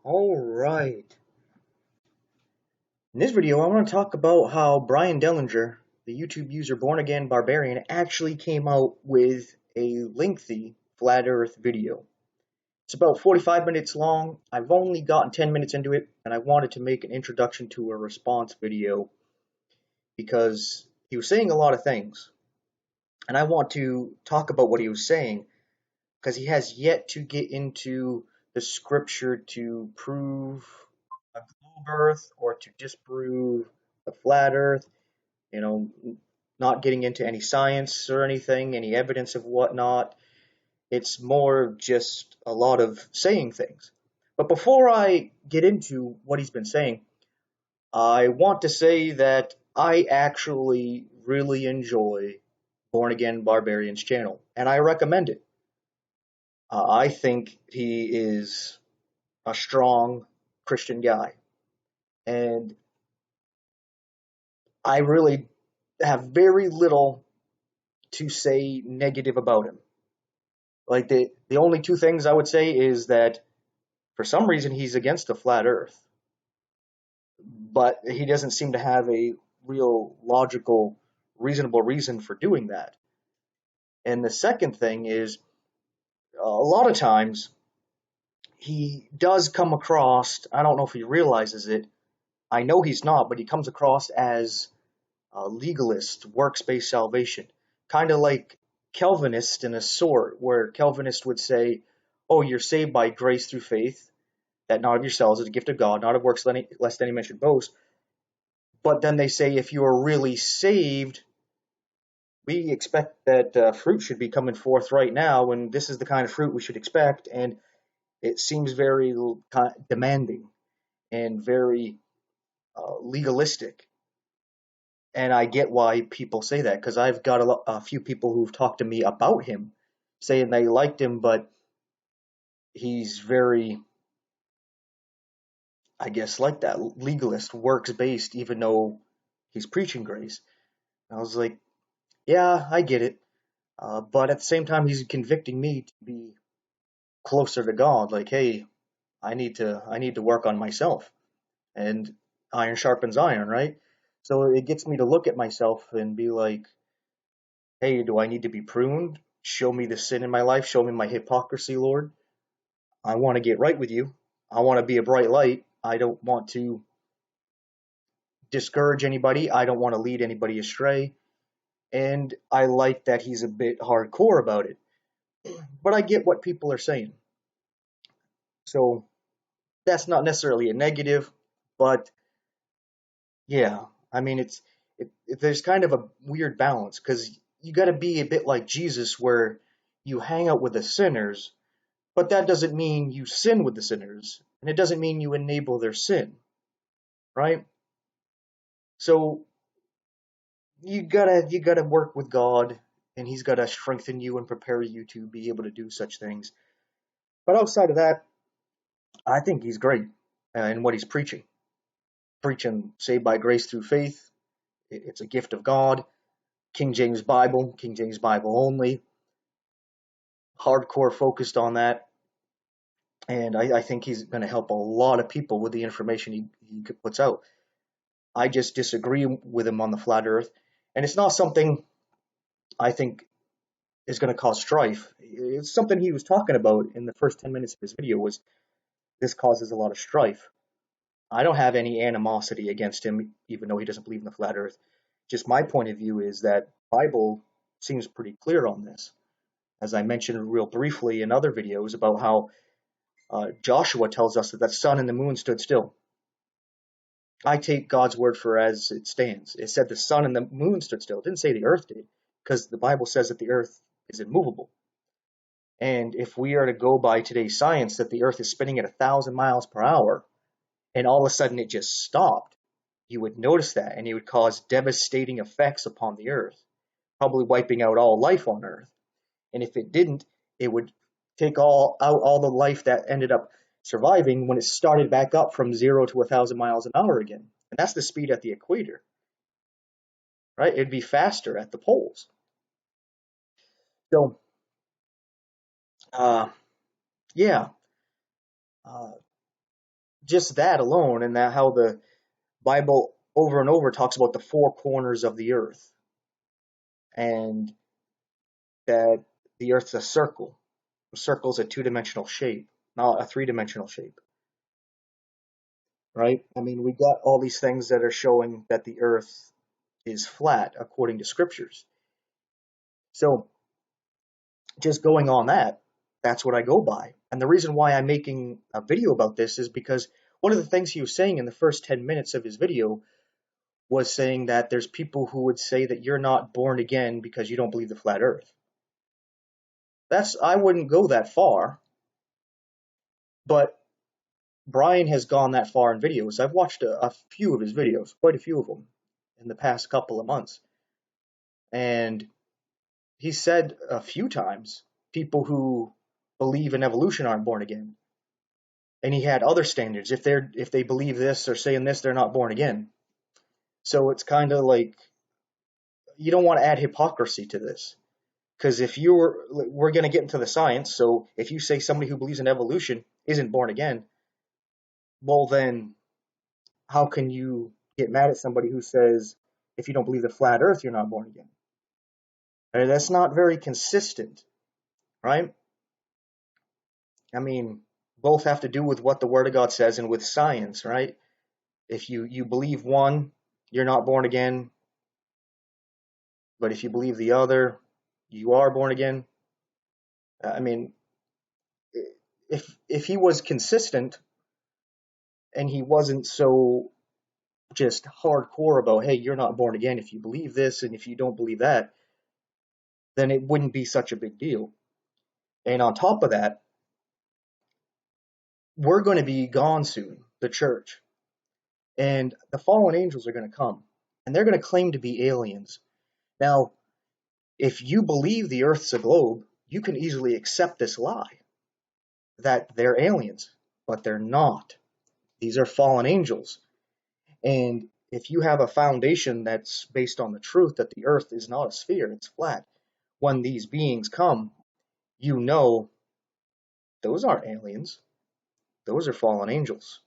Alright. In this video, I want to talk about how Brian Denlinger, the YouTube user Born Again Barbarian, actually came out with a lengthy flat earth video. It's about 45 minutes long. I've only gotten 10 minutes into it, and I wanted to make an introduction to a response video because he was saying a lot of things. And I want to talk about what he was saying because he has yet to get into the scripture to prove a globe earth or to disprove the flat earth, you know, not getting into any science or anything, any evidence of whatnot. It's more just a lot of saying things. But before I get into what he's been saying, I want to say that I actually really enjoy Born Again Barbarian's channel, and I recommend it. I think he is a strong Christian guy, and I really have very little to say negative about him. Like the only two things I would say is that for some reason he's against the flat earth, but he doesn't seem to have a real logical, reasonable reason for doing that. And the second thing is a lot of times he does come across, I don't know if he realizes it, I know he's not, but he comes across as a legalist, works-based salvation, kind of like Calvinist in a sort, where Calvinist would say, "Oh, you're saved by grace through faith, that not of yourselves is a gift of God, not of works, lest any man should boast." But then they say, if you are really saved, we expect that fruit should be coming forth right now, and this is the kind of fruit we should expect. And it seems very demanding and very legalistic. And I get why people say that because I've got a few people who've talked to me about him saying they liked him, but he's very, I guess, like that legalist, works based, even though he's preaching grace. And I was like, yeah, I get it. But at the same time, he's convicting me to be closer to God. Like, hey, I need to work on myself, and iron sharpens iron, right? So it gets me to look at myself and be like, hey, do I need to be pruned? Show me the sin in my life. Show me my hypocrisy, Lord. I want to get right with you. I want to be a bright light. I don't want to discourage anybody. I don't want to lead anybody astray. And I like that he's a bit hardcore about it. But I get what people are saying. So that's not necessarily a negative, but yeah, I mean, there's kind of a weird balance because you got to be a bit like Jesus, where you hang out with the sinners, but that doesn't mean you sin with the sinners, and it doesn't mean you enable their sin, right? So you gotta work with God, and He's gotta strengthen you and prepare you to be able to do such things. But outside of that, I think He's great in what He's preaching. Preaching saved by grace through faith. It's a gift of God. King James Bible only. Hardcore focused on that. And I think he's going to help a lot of people with the information he puts out. I just disagree with him on the flat earth. And it's not something I think is going to cause strife. It's something he was talking about in the first 10 minutes of his video was this causes a lot of strife. I don't have any animosity against him, even though he doesn't believe in the flat earth. Just my point of view is that the Bible seems pretty clear on this. As I mentioned real briefly in other videos about how Joshua tells us that the sun and the moon stood still. I take God's word for as it stands. It said the sun and the moon stood still. It didn't say the earth did, because the Bible says that the earth is immovable. And if we are to go by today's science that the earth is spinning at 1,000 miles per hour, and all of a sudden it just stopped, you would notice that, and it would cause devastating effects upon the earth, probably wiping out all life on earth. And if it didn't, it would take all the life that ended up surviving when it started back up from 0 to 1,000 miles an hour again. And that's the speed at the equator, right? It'd be faster at the poles. So, uh, yeah, uh, just that alone, and that how the Bible over and over talks about the four corners of the earth, and that the earth's a circle. A circle's a two-dimensional shape, not a three-dimensional shape, right? I mean, we got all these things that are showing that the earth is flat according to scriptures. So just going on that, that's what I go by. And the reason why I'm making a video about this is because one of the things he was saying in the first 10 minutes of his video was saying that there's people who would say that you're not born again because you don't believe the flat earth. I wouldn't go that far, but Brian has gone that far in videos. I've watched a few of his videos, quite a few of them, in the past couple of months. And he said a few times, people who believe in evolution aren't born again. And he had other standards. If they believe this or saying this, they're not born again. So it's kind of like you don't want to add hypocrisy to this. Because if we're going to get into the science, so if you say somebody who believes in evolution isn't born again, well then how can you get mad at somebody who says if you don't believe the flat earth, you're not born again? That's not very consistent, right? I mean, both have to do with what the Word of God says and with science, right? If you believe one, you're not born again. But if you believe the other, you are born again. I mean, if he was consistent and he wasn't so just hardcore about, hey, you're not born again if you believe this and if you don't believe that, then it wouldn't be such a big deal. And on top of that, we're going to be gone soon, the church. And the fallen angels are going to come. And they're going to claim to be aliens. Now, if you believe the earth's a globe, you can easily accept this lie that they're aliens, but they're not. These are fallen angels. And if you have a foundation that's based on the truth that the earth is not a sphere, it's flat, when these beings come, you know those aren't aliens, those are fallen angels.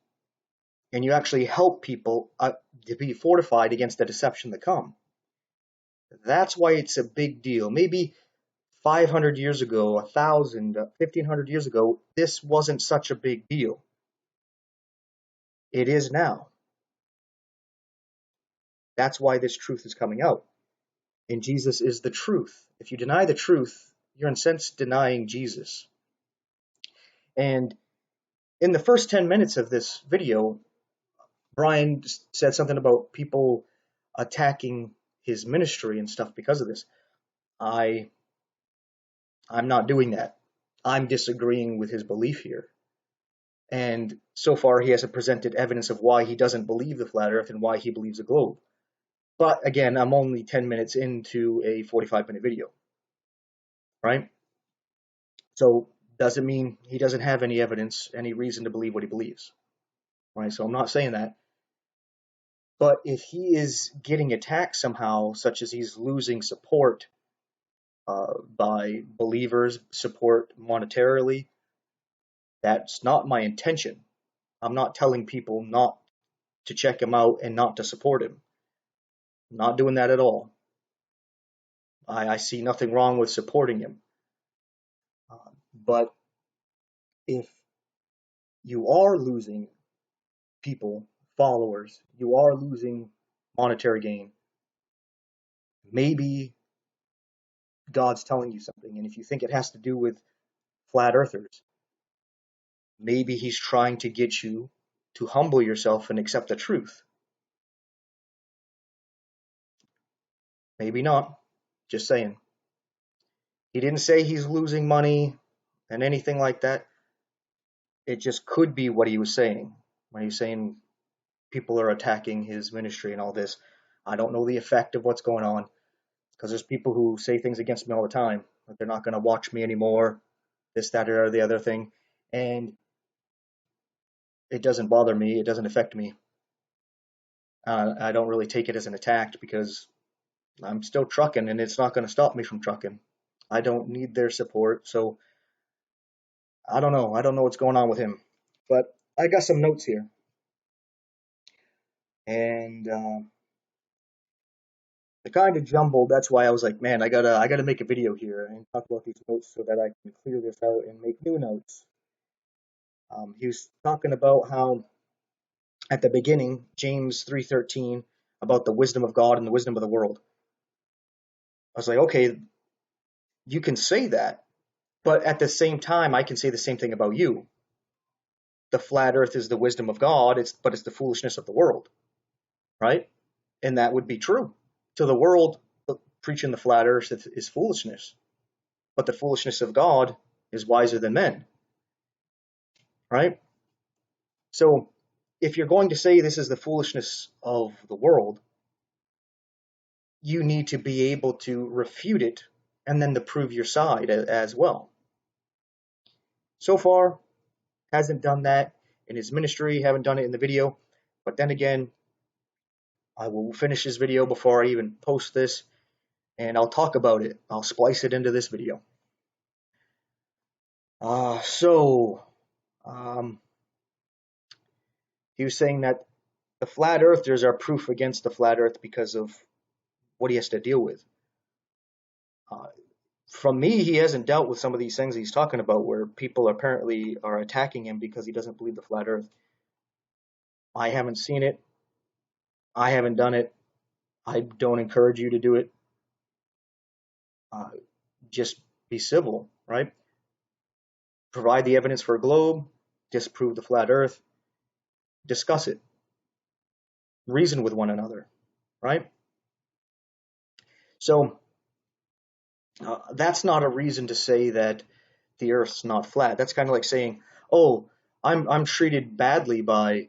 And you actually help people to be fortified against the deception to come. That's why it's a big deal. Maybe 500 years ago, 1,000, 1,500 years ago, this wasn't such a big deal. It is now. That's why this truth is coming out. And Jesus is the truth. If you deny the truth, you're in a sense denying Jesus. And in the first 10 minutes of this video, Brian said something about people attacking his ministry and stuff because of this. I'm not doing that. I'm disagreeing with his belief here. And so far, he hasn't presented evidence of why he doesn't believe the flat earth and why he believes the globe. But again, I'm only 10 minutes into a 45-minute video, right? So doesn't mean he doesn't have any evidence, any reason to believe what he believes, right? So I'm not saying that. But if he is getting attacked somehow, such as he's losing support by believers, support monetarily, that's not my intention. I'm not telling people not to check him out and not to support him. I'm not doing that at all. I see nothing wrong with supporting him. But if you are losing people, followers, you are losing monetary gain, maybe God's telling you something. And if you think it has to do with flat earthers, maybe he's trying to get you to humble yourself and accept the truth. Maybe not. Just saying. He didn't say he's losing money and anything like that. It just could be what he was saying when he's saying people are attacking his ministry and all this. I don't know the effect of what's going on because there's people who say things against me all the time. Like they're not going to watch me anymore, this, that, or the other thing. And it doesn't bother me. It doesn't affect me. I don't really take it as an attack because I'm still trucking and it's not going to stop me from trucking. I don't need their support. So I don't know. I don't know what's going on with him. But I got some notes here, and they're kind of jumbled. That's why I was like, man, I gotta make a video here and talk about these notes so that I can clear this out and make new notes. He was talking about how at the beginning, James 3:13, about the wisdom of God and the wisdom of the world. I was like, okay, you can say that, but at the same time, I can say the same thing about you. The flat Earth is the wisdom of God, but it's the foolishness of the world, right? And that would be true. To the world, preaching the flat Earth is foolishness, but the foolishness of God is wiser than men, right? So, if you're going to say this is the foolishness of the world, you need to be able to refute it and then to prove your side as well. So far, hasn't done that in his ministry, haven't done it in the video. But then again, I will finish this video before I even post this, and I'll talk about it. I'll splice it into this video. So, um, he was saying that the flat earthers are proof against the flat earth because of what he has to deal with. Uh, from me, he hasn't dealt with some of these things he's talking about where people apparently are attacking him because he doesn't believe the flat earth. I haven't seen it. I haven't done it. I don't encourage you to do it. Uh, just be civil, right? Provide the evidence for a globe, disprove the flat earth, discuss it, reason with one another, right? So that's not a reason to say that the earth's not flat. That's kind of like saying, oh, I'm treated badly by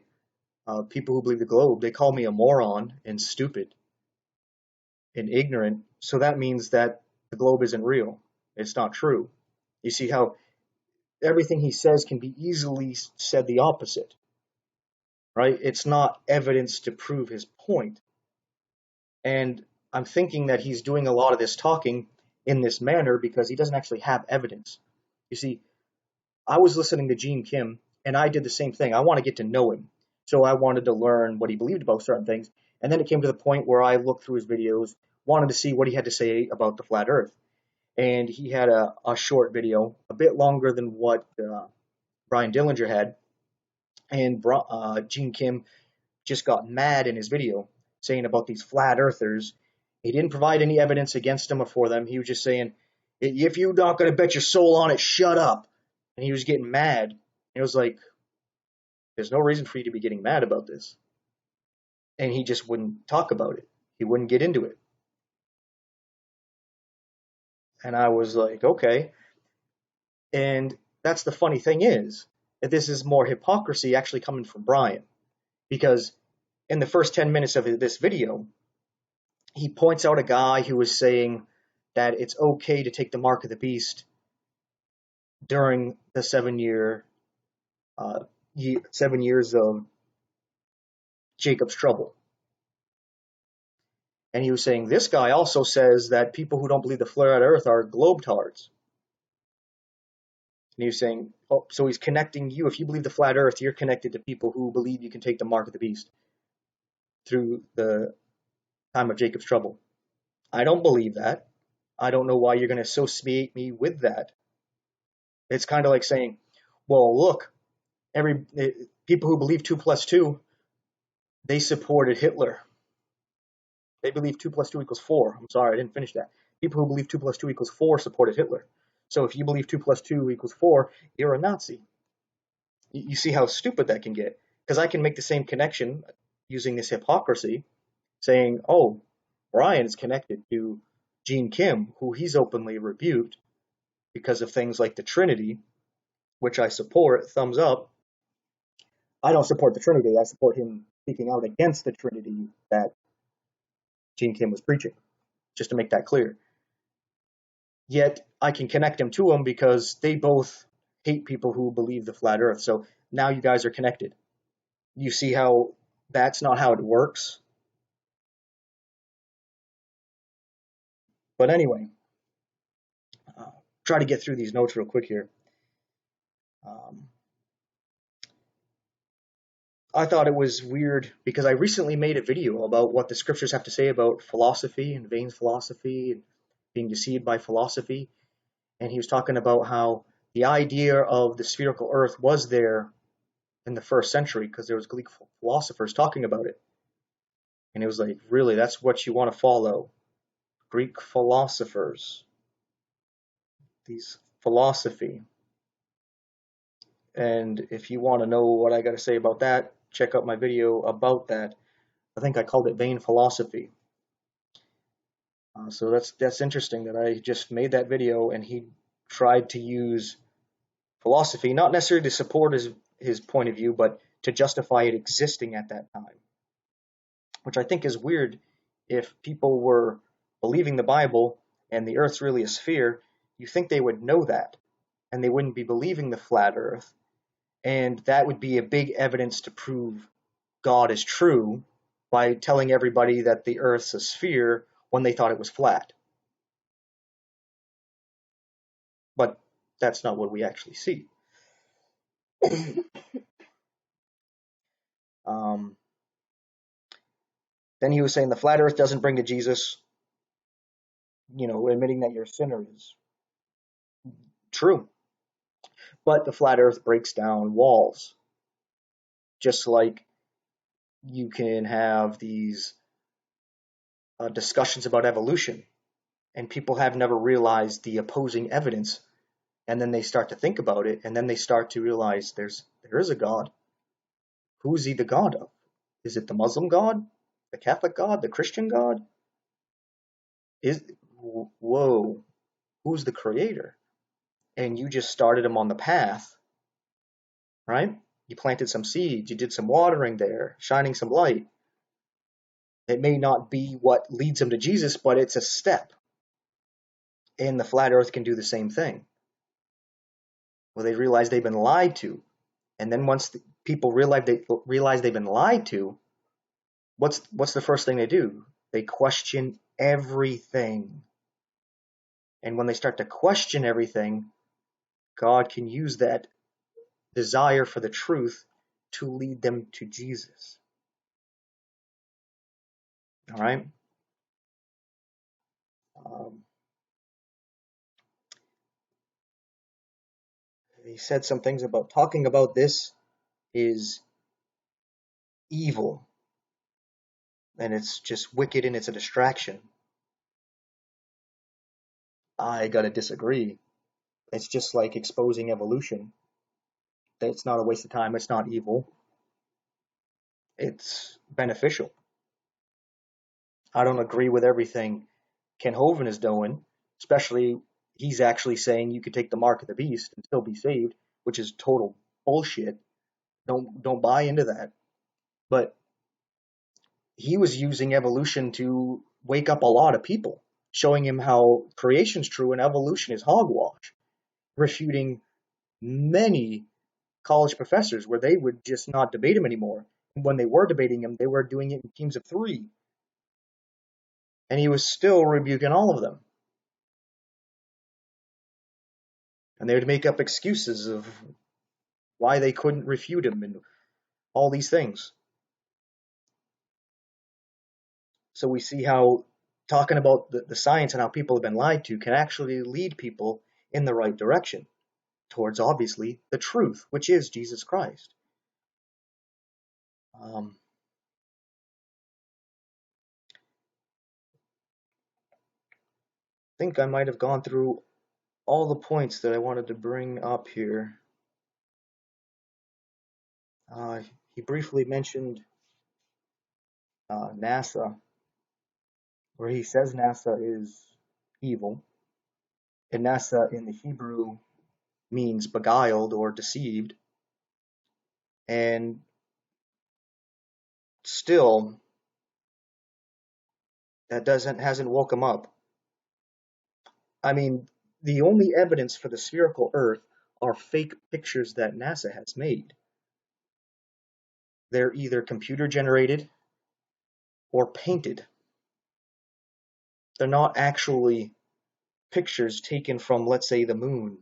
people who believe the globe. They call me a moron and stupid and ignorant. So that means that the globe isn't real. It's not true. You see how everything he says can be easily said the opposite, right? It's not evidence to prove his point. And I'm thinking that he's doing a lot of this talking in this manner because he doesn't actually have evidence. You see, I was listening to Gene Kim, and I did the same thing. I want to get to know him. So I wanted to learn what he believed about certain things. And then it came to the point where I looked through his videos, wanted to see what he had to say about the flat earth. And he had a short video, a bit longer than what Brian Denlinger had. And Gene Kim just got mad in his video saying about these flat earthers. He didn't provide any evidence against them or for them. He was just saying, if you're not going to bet your soul on it, shut up. And he was getting mad. And it was like, there's no reason for you to be getting mad about this. And he just wouldn't talk about it. He wouldn't get into it. And I was like, okay. And that's the funny thing is that this is more hypocrisy actually coming from Brian. Because in the first 10 minutes of this video, he points out a guy who was saying that it's okay to take the mark of the beast during the 7 years of Jacob's trouble. And he was saying this guy also says that people who don't believe the flat earth are globetards. And he was saying, oh, so he's connecting you. If you believe the flat earth, you're connected to people who believe you can take the mark of the beast through the time of Jacob's trouble. I don't believe that. I don't know why you're going to associate me with that. It's kind of like saying, well, look, people who believe 2 plus 2, they supported Hitler. They believe 2 plus 2 equals 4. I'm sorry, I didn't finish that. People who believe 2 plus 2 equals 4 supported Hitler. So if you believe 2 plus 2 equals 4, you're a Nazi. You see how stupid that can get? Because I can make the same connection using this hypocrisy, saying, oh, Brian is connected to Gene Kim, who he's openly rebuked because of things like the Trinity, which I support, thumbs up. I don't support the Trinity. I support him speaking out against the Trinity that Gene Kim was preaching, just to make that clear. Yet I can connect him to him because they both hate people who believe the flat earth. So now you guys are connected. You see how that's not how it works? But anyway, try to get through these notes real quick here. Um, I thought it was weird because I recently made a video about what the scriptures have to say about philosophy and vain philosophy and being deceived by philosophy. And he was talking about how the idea of the spherical earth was there in the first century because there was Greek philosophers talking about it. And it was like, really, that's what you want to follow? Greek philosophers, these philosophy. And if you want to know what I got to say about that, check out my video about that. I think I called it vain philosophy. So that's interesting that I just made that video and he tried to use philosophy, not necessarily to support his point of view, but to justify it existing at that time, which I think is weird. If people were believing the Bible and the Earth's really a sphere, you think they would know that, and they wouldn't be believing the flat Earth, and that would be a big evidence to prove God is true by telling everybody that the Earth's a sphere when they thought it was flat. But that's not what we actually see. um, then he was saying the flat Earth doesn't bring to Jesus. Admitting that you're a sinner is true. But the flat Earth breaks down walls, just like you can have these discussions about evolution, and people have never realized the opposing evidence, and then they start to think about it, and then they start to realize there is a God. Who is he the God of? Is it the Muslim God, the Catholic God, the Christian God? Whoa, who's the creator? And you just started him on the path, right? You planted some seeds, you did some watering there, shining some light. It may not be what leads them to Jesus, but it's a step. And the flat earth can do the same thing. Well, they realize they've been lied to. And then once people realize they've been lied to, what's the first thing they do? They question everything. And when they start to question everything, God can use that desire for the truth to lead them to Jesus. All right? He said some things about talking about this is evil and it's just wicked and it's a distraction. I gotta disagree. It's just like exposing evolution. It's not a waste of time. It's not evil. It's beneficial. I don't agree with everything Ken Hovind is doing, especially he's actually saying you could take the mark of the beast and still be saved, which is total bullshit. Don't buy into that. But he was using evolution to wake up a lot of people, showing him how creation's true and evolution is hogwash, refuting many college professors where they would just not debate him anymore. And when they were debating him, they were doing it in teams of 3. And he was still rebuking all of them. And they would make up excuses of why they couldn't refute him and all these things. So we see how talking about the science and how people have been lied to can actually lead people in the right direction towards, obviously, the truth, which is Jesus Christ. I think I might have gone through all the points that I wanted to bring up here. He briefly mentioned NASA, where he says NASA is evil. And NASA in the Hebrew means beguiled or deceived. And still, that hasn't woke him up. I mean, the only evidence for the spherical Earth are fake pictures that NASA has made. They're either computer generated or painted. They're not actually pictures taken from, let's say, the moon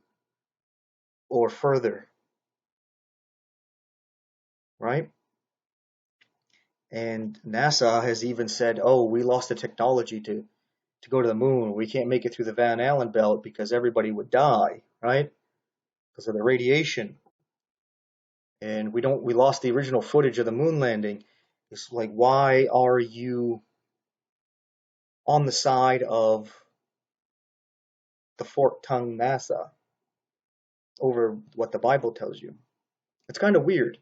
or further, right? And NASA has even said, oh, we lost the technology to go to the moon. We can't make it through the Van Allen belt because everybody would die, right? Because of the radiation. And we lost the original footage of the moon landing. It's like, why are you on the side of the fork-tongued NASA over what the Bible tells you? It's kind of weird.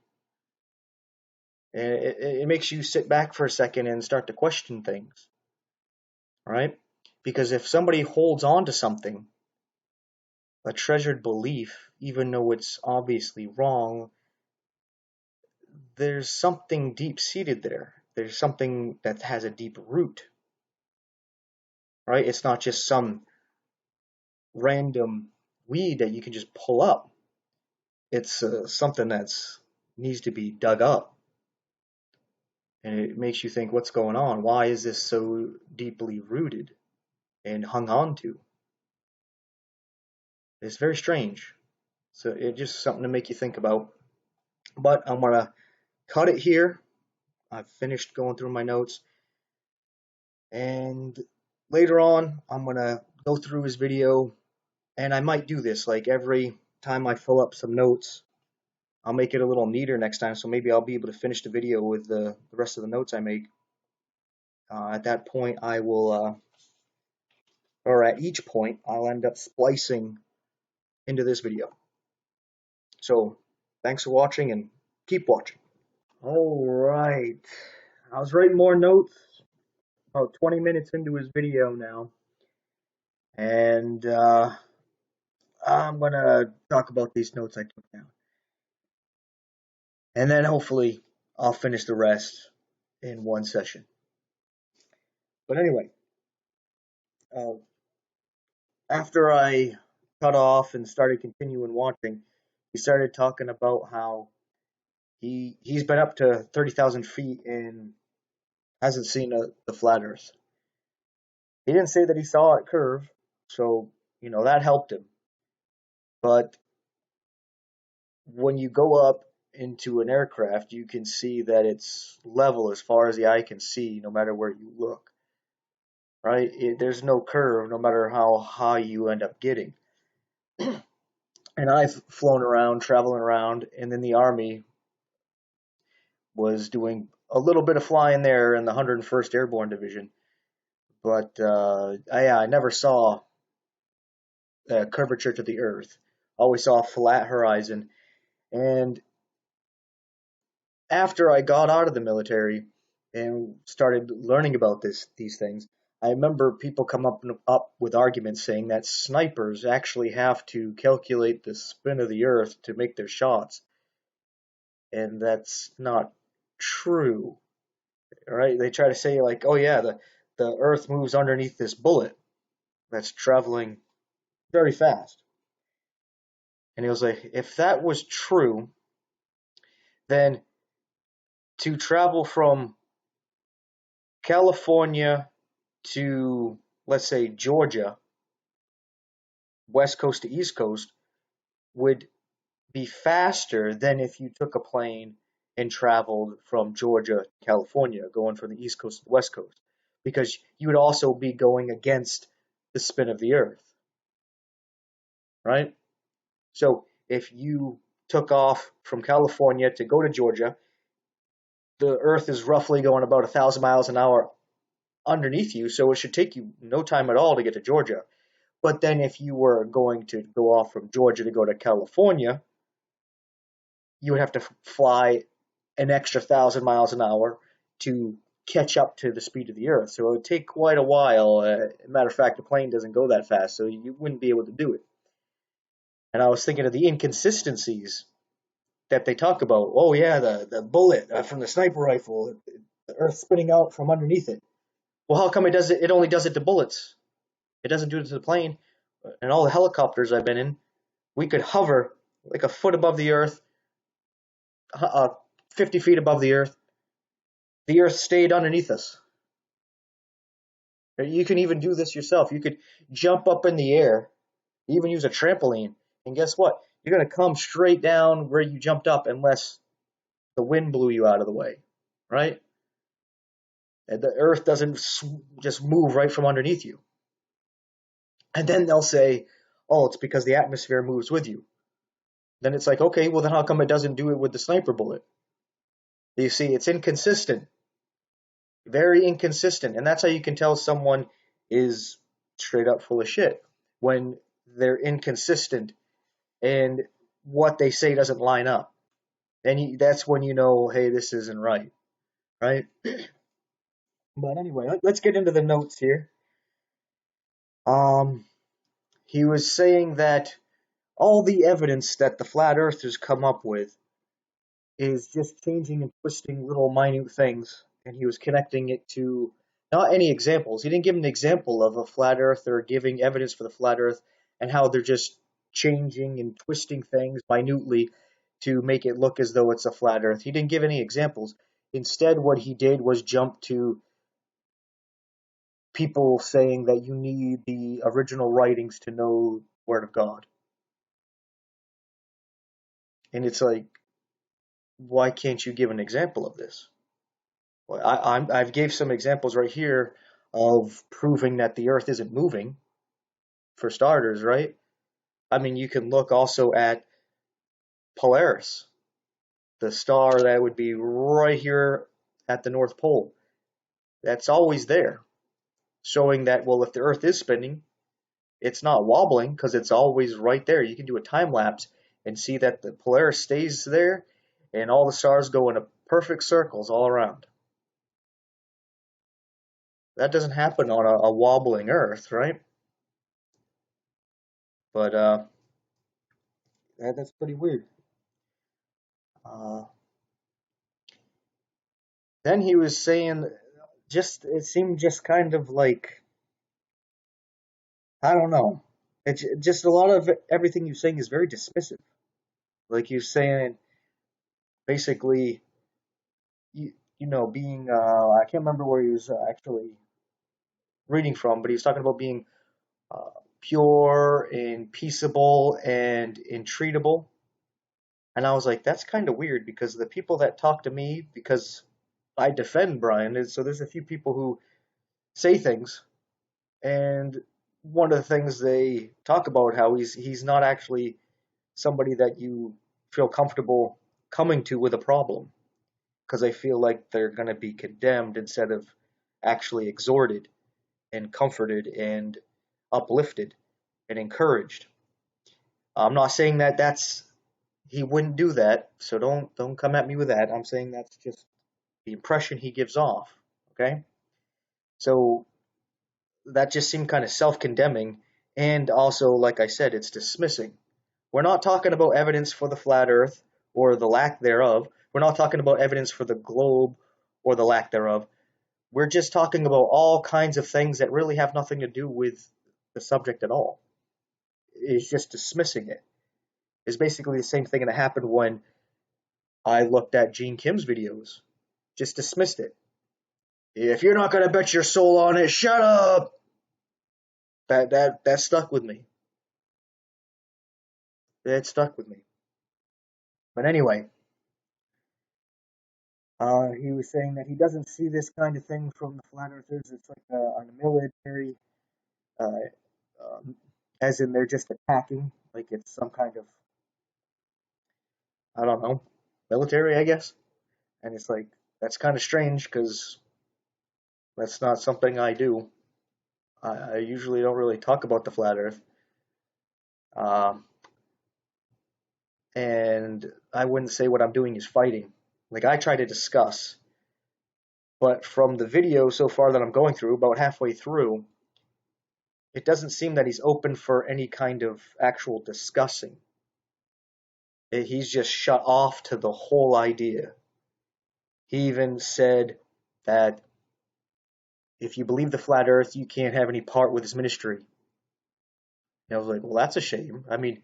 And it makes you sit back for a second and start to question things, right? Because if somebody holds on to something, a treasured belief, even though it's obviously wrong, there's something deep-seated there. There's something that has a deep root, right? It's not just some random weed that you can just pull up. It's something that's needs to be dug up. And it makes you think, what's going on? Why is this so deeply rooted and hung on to? It's very strange. So it's just something to make you think about. But I'm going to cut it here. I've finished going through my notes. And later on, I'm going to go through his video. And I might do this, like every time I fill up some notes, I'll make it a little neater next time. So maybe I'll be able to finish the video with the rest of the notes I make. At that point, I will, or at each point, I'll end up splicing into this video. So thanks for watching and keep watching. All right. I was writing more notes about 20 minutes into his video now. And I'm going to talk about these notes I took down. And then hopefully I'll finish the rest in one session. But anyway, after I cut off and started continuing watching, he started talking about how he's been up to 30,000 feet and hasn't seen the flat Earth. He didn't say that he saw it curve, so that helped him. But when you go up into an aircraft, you can see that it's level as far as the eye can see, no matter where you look. Right? There's no curve, no matter how high you end up getting. And I've flown around, traveling around, and in the Army was doing a little bit of flying there in the 101st Airborne Division. But I never saw a curvature to the Earth. Always saw a flat horizon. And after I got out of the military and started learning about these things, I remember people come up with arguments saying that snipers actually have to calculate the spin of the Earth to make their shots. And that's not true. Right? They try to say like, oh yeah, the Earth moves underneath this bullet that's traveling very fast. And he was like, if that was true, then to travel from California to, let's say, Georgia, west coast to east coast, would be faster than if you took a plane and traveled from Georgia to California, going from the east coast to the west coast, because you would also be going against the spin of the Earth, right? So if you took off from California to go to Georgia, the Earth is roughly going about 1,000 miles an hour underneath you, so it should take you no time at all to get to Georgia. But then if you were going to go off from Georgia to go to California, you would have to fly an extra 1,000 miles an hour to catch up to the speed of the Earth. So it would take quite a while. Matter of fact, the plane doesn't go that fast, so you wouldn't be able to do it. And I was thinking of the inconsistencies that they talk about. Oh yeah, the bullet from the sniper rifle, the Earth spinning out from underneath it. Well, how come it does it? It only does it to bullets. It doesn't do it to the plane. And all the helicopters I've been in, we could hover like a foot above the Earth, 50 feet above the Earth. The Earth stayed underneath us. You can even do this yourself. You could jump up in the air, even use a trampoline, and guess what? You're going to come straight down where you jumped up unless the wind blew you out of the way, right? The earth doesn't just move right from underneath you. And then they'll say, oh, it's because the atmosphere moves with you. Then it's like, okay, well, then how come it doesn't do it with the sniper bullet? You see, it's inconsistent, very inconsistent. And that's how you can tell someone is straight up full of shit, when they're inconsistent and what they say doesn't line up. And that's when you know, hey, this isn't right, right? But anyway, let's get into the notes here. Um, he was saying that all the evidence that the flat earthers come up with is just changing and twisting little minute things, and he was connecting it to not any examples. He didn't give an example of a flat earther giving evidence for the flat earth and how they're just changing and twisting things minutely to make it look as though it's a flat earth. He didn't give any examples. Instead, what he did was jump to people saying that you need the original writings to know the Word of God. And it's like, why can't you give an example of this? Well, I've gave some examples right here of proving that the Earth isn't moving, for starters, right? I mean, you can look also at Polaris, the star that would be right here at the North Pole. That's always there, showing that, well, if the Earth is spinning, it's not wobbling because it's always right there. You can do a time lapse and see that the Polaris stays there and all the stars go in a perfect circles all around. That doesn't happen on a wobbling Earth, right? But that's pretty weird. Uh, then he was saying, just it seemed just kind of like, I don't know. It's just a lot of everything you're saying is very dismissive. Like you're saying, basically, you know, being I can't remember where he was actually reading from, but he was talking about being uh, pure and peaceable and entreatable. And I was like, that's kind of weird because the people that talk to me, because I defend Brian, so there's a few people who say things, and one of the things they talk about how he's not actually somebody that you feel comfortable coming to with a problem because they feel like they're going to be condemned instead of actually exhorted and comforted and uplifted and encouraged. I'm not saying that that's he wouldn't do that, so don't come at me with that. I'm saying that's just the impression he gives off. Okay, so that just seemed kind of self-condemning, and also, like I said, it's dismissing. We're not talking about evidence for the flat Earth or the lack thereof. We're not talking about evidence for the globe or the lack thereof. We're just talking about all kinds of things that really have nothing to do with the subject at all. It's just dismissing it. It's basically the same thing that happened when I looked at Gene Kim's videos. Just dismissed it. If you're not gonna bet your soul on it, shut up. That stuck with me. It stuck with me. But anyway, he was saying that he doesn't see this kind of thing from the flat earthers. It's like on the military, uh, um, as in they're just attacking, like it's some kind of, I don't know, military, I guess. And it's like, that's kind of strange because that's not something I do. I usually don't really talk about the flat earth. Um, and I wouldn't say what I'm doing is fighting. Like I try to discuss, but from the video so far that I'm going through, about halfway through, it doesn't seem that he's open for any kind of actual discussing. He's just shut off to the whole idea. He even said that if you believe the flat earth, you can't have any part with his ministry. And I was like, well, that's a shame. I mean,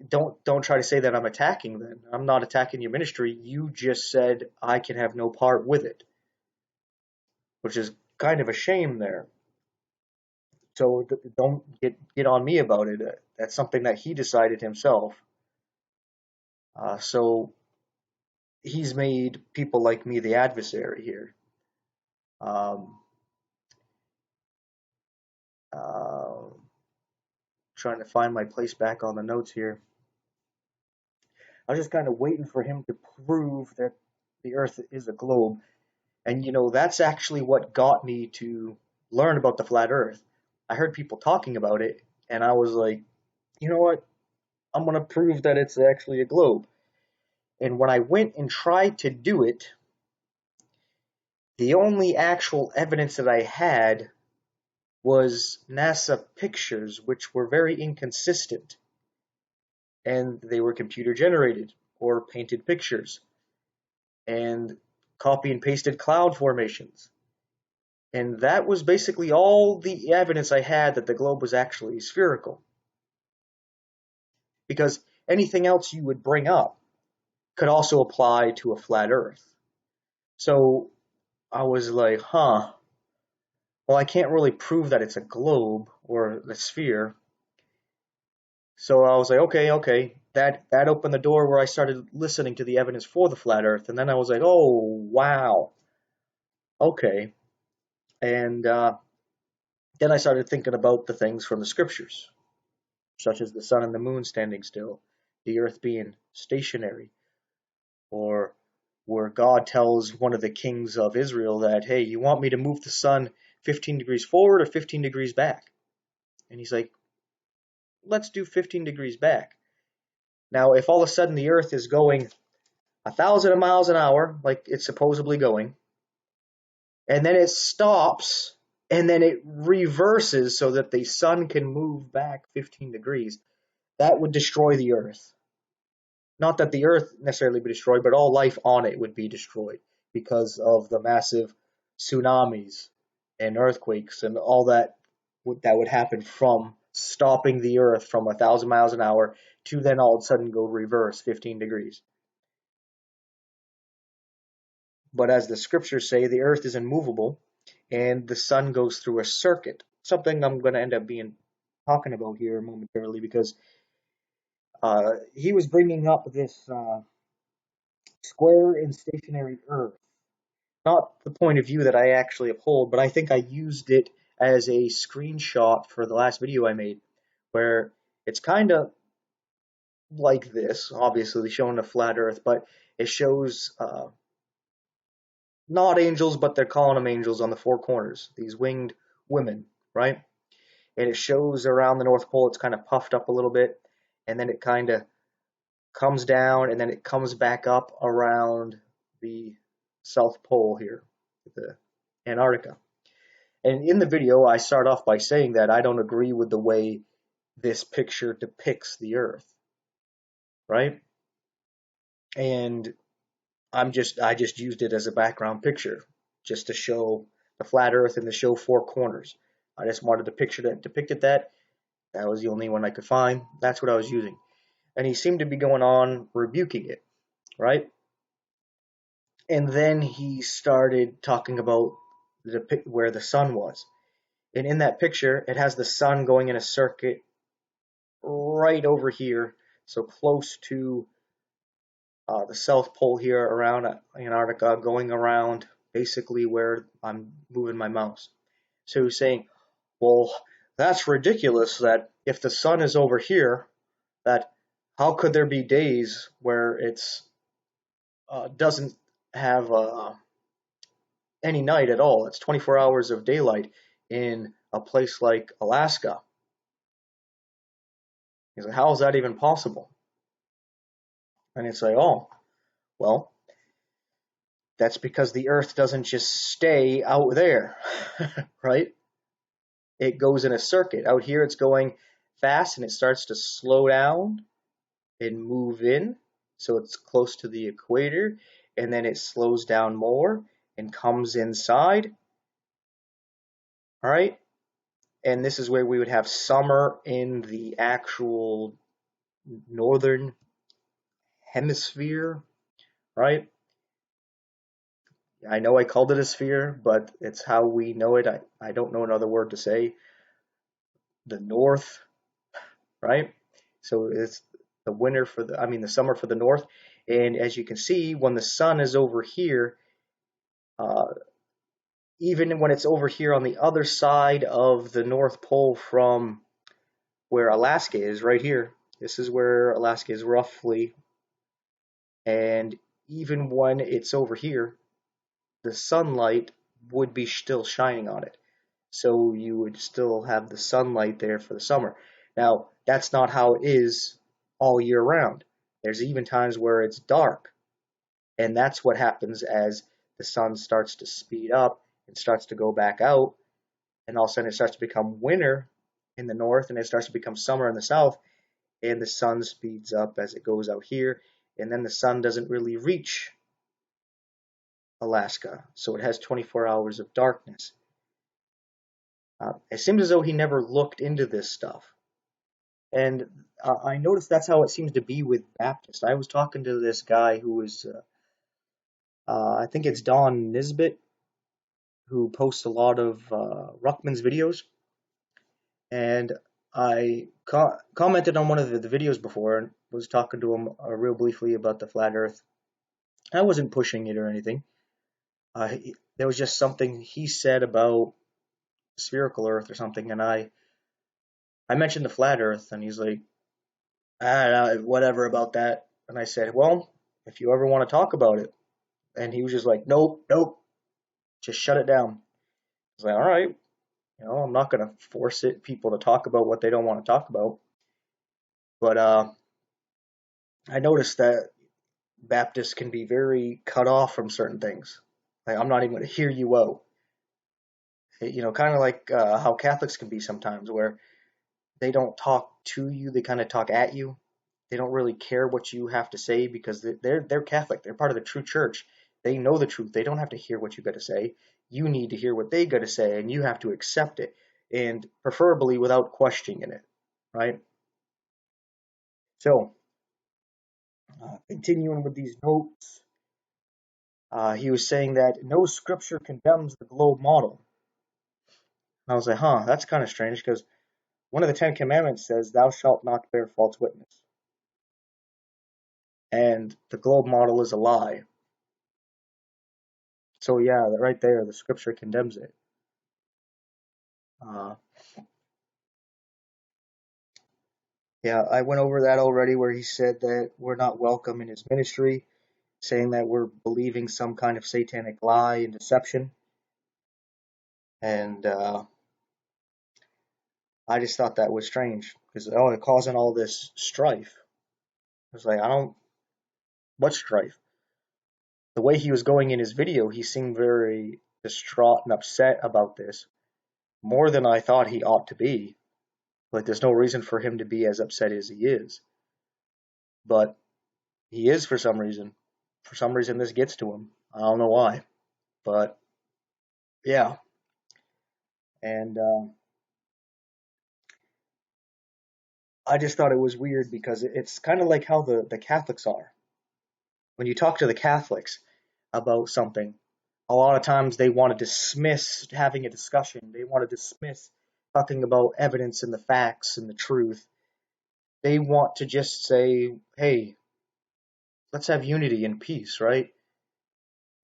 don't try to say that I'm attacking then. I'm not attacking your ministry. You just said I can have no part with it, which is kind of a shame there. So don't get on me about it. That's something that he decided himself. So he's made people like me the adversary here. Um, uh, Trying to find my place back on the notes here. I was just kind of waiting for him to prove that the Earth is a globe. And that's actually what got me to learn about the flat Earth. I heard people talking about it, and I was like, you know what? I'm going to prove that it's actually a globe. And when I went and tried to do it, the only actual evidence that I had was NASA pictures, which were very inconsistent. And they were computer generated or painted pictures and copy and pasted cloud formations. And that was basically all the evidence I had that the globe was actually spherical. Because anything else you would bring up could also apply to a flat Earth. So I was like, well, I can't really prove that it's a globe or a sphere. So I was like, okay. That opened the door where I started listening to the evidence for the flat Earth. And then I was like, oh, wow. Okay. And then I started thinking about the things from the scriptures, such as the sun and the moon standing still, the earth being stationary, or where God tells one of the kings of Israel that, hey, you want me to move the sun 15 degrees forward or 15 degrees back? And he's like, let's do 15 degrees back. Now, if all of a sudden the earth is going 1,000 miles an hour, like it's supposedly going, and then it stops, and then it reverses so that the sun can move back 15 degrees, that would destroy the earth. Not that the earth necessarily be destroyed, but all life on it would be destroyed because of the massive tsunamis and earthquakes and all that would happen from stopping the earth from 1,000 miles an hour to then all of a sudden go reverse 15 degrees. But as the scriptures say, the earth is immovable and the sun goes through a circuit. Something I'm going to end up talking about here momentarily, because he was bringing up this square and stationary earth. Not the point of view that I actually uphold, but I think I used it as a screenshot for the last video I made, where it's kind of like this, obviously showing a flat earth, but it shows not angels, but they're calling them angels on the four corners, these winged women, right? And it shows around the North Pole, it's kind of puffed up a little bit, and then it kind of comes down, and then it comes back up around the South Pole here, the Antarctica. And in the video, I start off by saying that I don't agree with the way this picture depicts the Earth, right? And I just used it as a background picture, just to show the flat Earth and to show four corners. I just wanted a picture that depicted that. That was the only one I could find. That's what I was using. And he seemed to be going on rebuking it, right? And then he started talking about where the sun was. And in that picture, it has the sun going in a circuit right over here, so close to the South Pole here around Antarctica, going around basically where I'm moving my mouse. So he's saying, well, that's ridiculous that if the sun is over here, that how could there be days where it's doesn't have any night at all? It's 24 hours of daylight in a place like Alaska. He's like, how is that even possible? And it's like, oh, well, that's because the Earth doesn't just stay out there, right? It goes in a circuit. Out here, it's going fast and it starts to slow down and move in. So it's close to the equator, and then it slows down more and comes inside. All right. And this is where we would have summer in the actual northern hemisphere, right? I know I called it a sphere, but it's how we know it. I don't know another word to say. The north, right? So it's the summer for the north. And as you can see, when the sun is over here, uh, even when it's over here on the other side of the North Pole from where Alaska is, right here. This is where Alaska is roughly. And even when it's over here, the sunlight would be still shining on it. So you would still have the sunlight there for the summer. Now, that's not how it is all year round. There's even times where it's dark. And that's what happens as the sun starts to speed up and starts to go back out. And all of a sudden it starts to become winter in the north and it starts to become summer in the south. And the sun speeds up as it goes out here. And then the sun doesn't really reach Alaska. So it has 24 hours of darkness. It seems as though he never looked into this stuff. And I noticed that's how it seems to be with Baptists. I was talking to this guy who was, I think it's Don Nisbet, who posts a lot of Ruckman's videos. And I commented on one of the videos before and was talking to him real briefly about the flat earth. I wasn't pushing it or anything. There was just something he said about spherical earth or something, and I mentioned the flat earth, and he's like, whatever about that. And I said, well, if you ever want to talk about it. And he was just like, nope, just shut it down. I was like, all right, I'm not going to force people to talk about what they don't want to talk about. But I noticed that Baptists can be very cut off from certain things. Like, I'm not even going to hear you out. Kind of like how Catholics can be sometimes, where they don't talk to you, they kind of talk at you. They don't really care what you have to say because they're Catholic. They're part of the true church. They know the truth. They don't have to hear what you got to say. You need to hear what they got to say, and you have to accept it, and preferably without questioning it, right? So, continuing with these notes, he was saying that no scripture condemns the globe model. And I was like, that's kind of strange because one of the 10 Commandments says, thou shalt not bear false witness. And the globe model is a lie. So yeah, right there, the scripture condemns it. Yeah, I went over that already where he said that we're not welcome in his ministry, saying that we're believing some kind of satanic lie and deception. And I just thought that was strange because it causing all this strife. I was like, what strife? The way he was going in his video, he seemed very distraught and upset about this, more than I thought he ought to be. Like, there's no reason for him to be as upset as he is. But he is for some reason. For some reason, this gets to him. I don't know why. But, yeah. And I just thought it was weird because it's kind of like how the Catholics are. When you talk to the Catholics about something, a lot of times they want to dismiss having a discussion. They want to dismiss talking about evidence and the facts and the truth. They want to just say, hey, let's have unity and peace, right?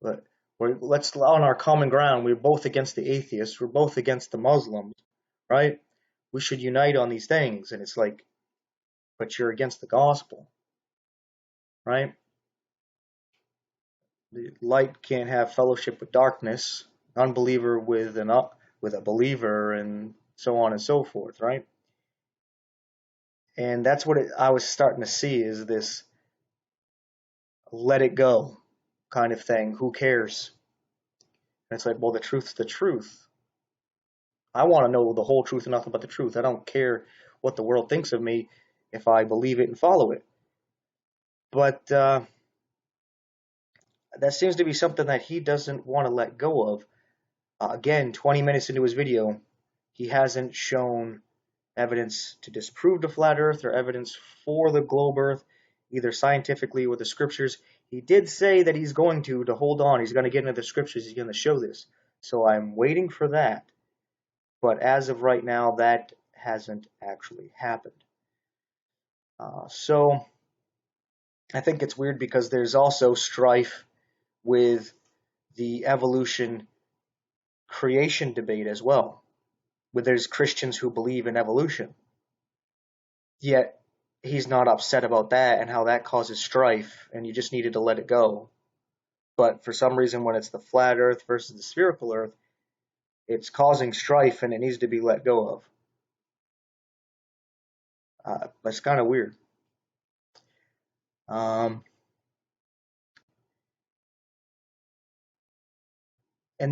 But let's on our common ground. We're both against the atheists. We're both against the Muslims, right? We should unite on these things. And it's like, but you're against the gospel, right? The light can't have fellowship with darkness. Unbeliever with a believer, and so on and so forth, right? And that's what I was starting to see is this let it go kind of thing. Who cares? And it's like, well, the truth's the truth. I want to know the whole truth and nothing but the truth. I don't care what the world thinks of me if I believe it and follow it. But that seems to be something that he doesn't want to let go of. Again, 20 minutes into his video, he hasn't shown evidence to disprove the flat earth or evidence for the globe earth, either scientifically or the scriptures. He did say that he's going to hold on. He's going to get into the scriptures. He's going to show this. So I'm waiting for that. But as of right now, that hasn't actually happened. So I think it's weird because there's also strife with the evolution creation debate as well, where there's Christians who believe in evolution. Yet he's not upset about that and how that causes strife, and you just needed to let it go. But for some reason, when it's the flat Earth versus the spherical Earth, it's causing strife and it needs to be let go of. It's kind of weird. And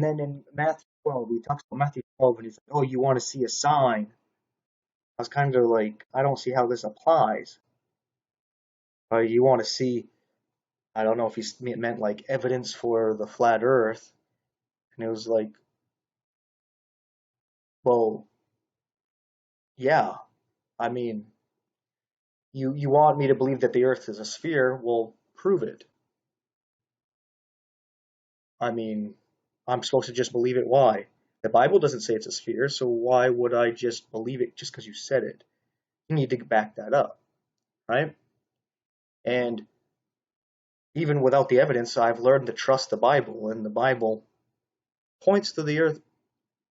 then in Matthew 12, he talks about Matthew 12, and he's like, "Oh, you want to see a sign?" I was kind of like, I don't see how this applies. You want to see, I don't know if he meant like evidence for the flat Earth, and it was like, well, yeah. I mean, you want me to believe that the Earth is a sphere? Well, prove it. I mean, I'm supposed to just believe it. Why? The Bible doesn't say it's a sphere, so why would I just believe it just because you said it? You need to back that up, right? And even without the evidence, I've learned to trust the Bible, and the Bible points to the Earth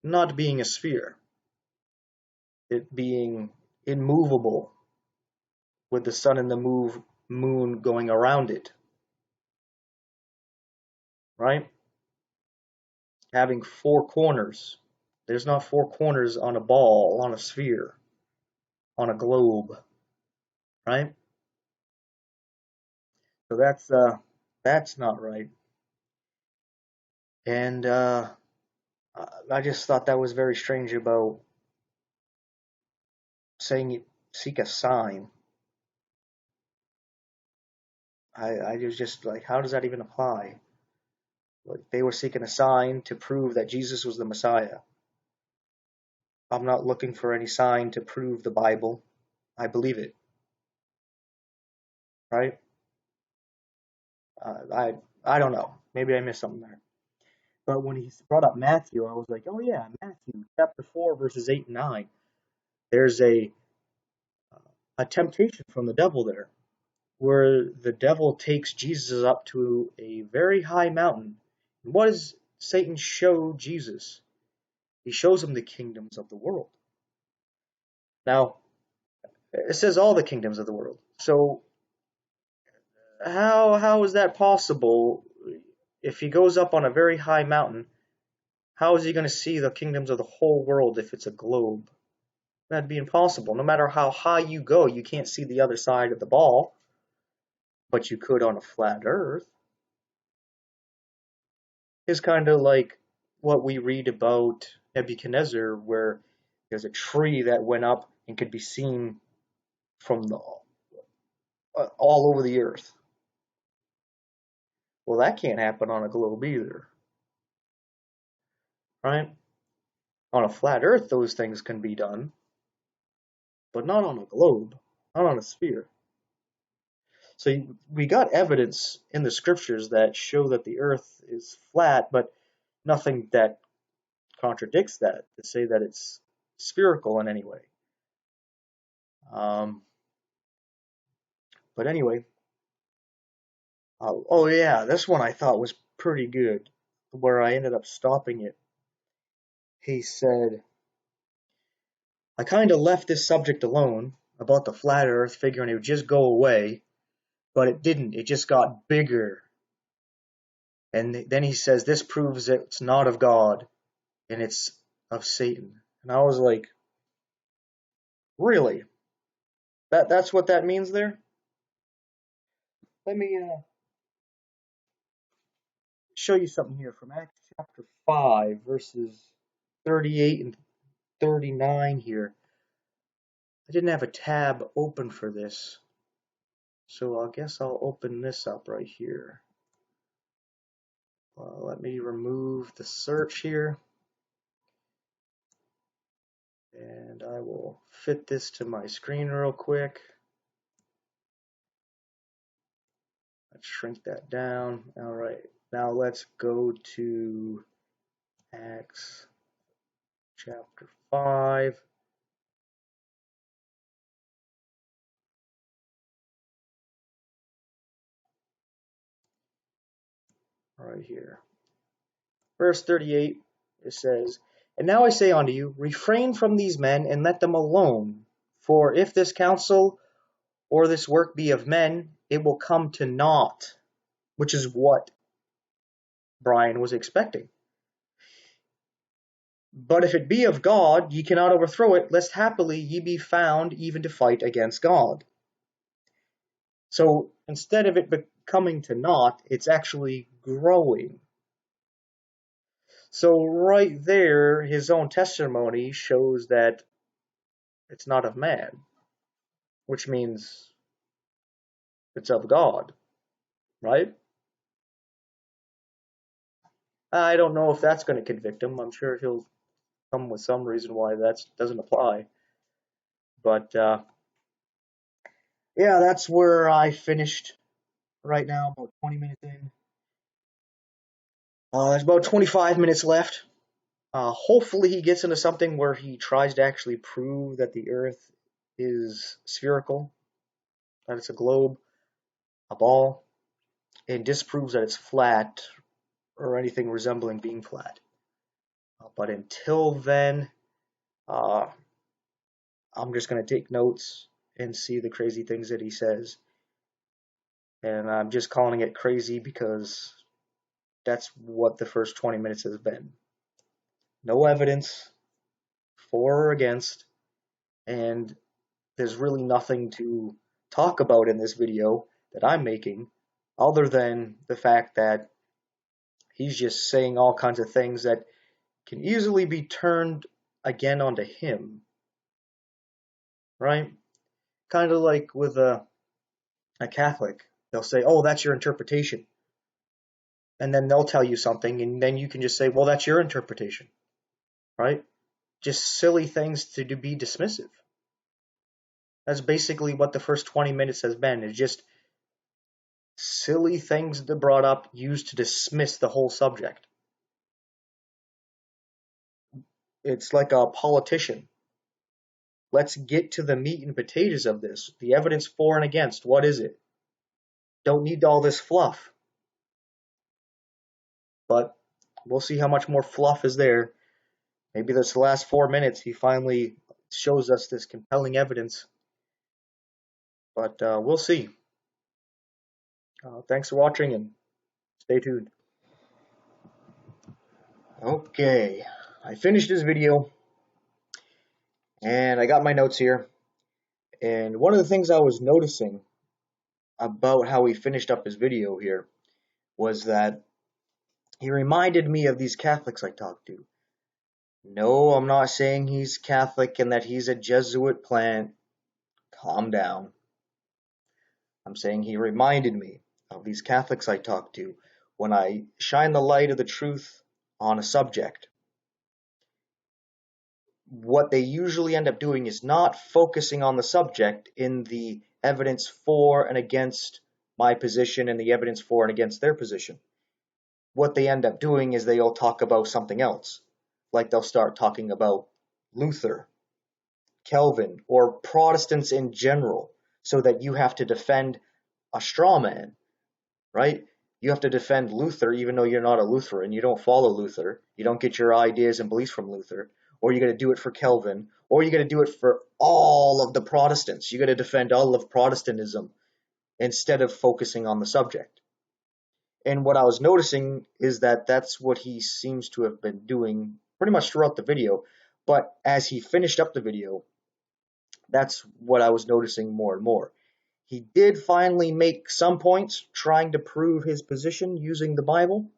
not being a sphere, it being immovable, with the sun and the moon going around it, right? Having four corners. There's not four corners on a ball, on a sphere, on a globe, right? So that's not right. And I just thought that was very strange about saying seek a sign. I was just like, how does that even apply? Like they were seeking a sign to prove that Jesus was the Messiah. I'm not looking for any sign to prove the Bible. I believe it, right? I don't know. Maybe I missed something there. But when he brought up Matthew, I was like, oh yeah, Matthew chapter 4 verses 8 and 9. There's a temptation from the devil there, where the devil takes Jesus up to a very high mountain. And what does Satan show Jesus? He shows him the kingdoms of the world. Now, it says all the kingdoms of the world. So how is that possible? If he goes up on a very high mountain, how is he going to see the kingdoms of the whole world if it's a globe? That'd be impossible. No matter how high you go, you can't see the other side of the ball, but you could on a flat earth. It's kind of like what we read about Nebuchadnezzar, where there's a tree that went up and could be seen from all over the earth. Well, that can't happen on a globe either, right? On a flat earth, those things can be done, but not on a globe, not on a sphere. So we got evidence in the scriptures that show that the earth is flat, but nothing that contradicts that to say that it's spherical in any way. Um, but anyway, oh yeah, this one I thought was pretty good, where I ended up stopping it. He said, I kind of left this subject alone about the flat earth, figuring it would just go away, but it didn't. It just got bigger. And then he says, this proves it's not of God and it's of Satan. And I was like, really? That's what that means there? Let me show you something here from Acts chapter 5, verses 38 and 39 here. I didn't have a tab open for this, so I guess I'll open this up right here. Let me remove the search here, and I will fit this to my screen real quick. Let's shrink that down. All right, now let's go to Acts chapter 5. Right here. Verse 38, It says, "And now I say unto you, refrain from these men, and let them alone. For if this counsel or this work be of men, it will come to naught." Which is what Brian was expecting. "But if it be of God, ye cannot overthrow it, lest happily ye be found even to fight against God." So instead of it coming to naught, it's actually growing. So right there, his own testimony shows that it's not of man, which means it's of God, right? I don't know if that's going to convict him. I'm sure he'll come with some reason why that doesn't apply. But yeah, that's where I finished right now, about 20 minutes in. There's about 25 minutes left. Hopefully he gets into something where he tries to actually prove that the Earth is spherical, that it's a globe, a ball, and disproves that it's flat or anything resembling being flat. But until then, uh, I'm just going to take notes and see the crazy things that he says. And I'm just calling it crazy because that's what the first 20 minutes has been. No evidence for or against, and there's really nothing to talk about in this video that I'm making other than the fact that he's just saying all kinds of things that can easily be turned again onto him, right? Kind of like with a Catholic. They'll say, "Oh, that's your interpretation." And then they'll tell you something, and then you can just say, "Well, that's your interpretation," right? Just silly things to be dismissive. That's basically what the first 20 minutes has been. It's just silly things that are brought up, used to dismiss the whole subject. It's like a politician. Let's get to the meat and potatoes of this. The evidence for and against. What is it? Don't need all this fluff. But we'll see how much more fluff is there. Maybe this last 4 minutes he finally shows us this compelling evidence. But we'll see. Thanks for watching and stay tuned. Okay, I finished this video and I got my notes here. And one of the things I was noticing about how he finished up his video here was that he reminded me of these Catholics I talked to. No, I'm not saying he's Catholic and that he's a Jesuit plant. Calm down. I'm saying he reminded me of these Catholics I talked to when I shine the light of the truth on a subject. What they usually end up doing is not focusing on the subject in the evidence for and against my position and the evidence for and against their position. What they end up doing is they'll talk about something else. Like they'll start talking about Luther, Calvin, or Protestants in general, so that you have to defend a straw man, right? You have to defend Luther even though you're not a Lutheran. You don't follow Luther. You don't get your ideas and beliefs from Luther. Or you got to do it for Calvin. Or you got to do it for all of the Protestants. You got to defend all of Protestantism instead of focusing on the subject. And what I was noticing is that that's what he seems to have been doing pretty much throughout the video. But as he finished up the video, that's what I was noticing more and more. He did finally make some points trying to prove his position using the Bible.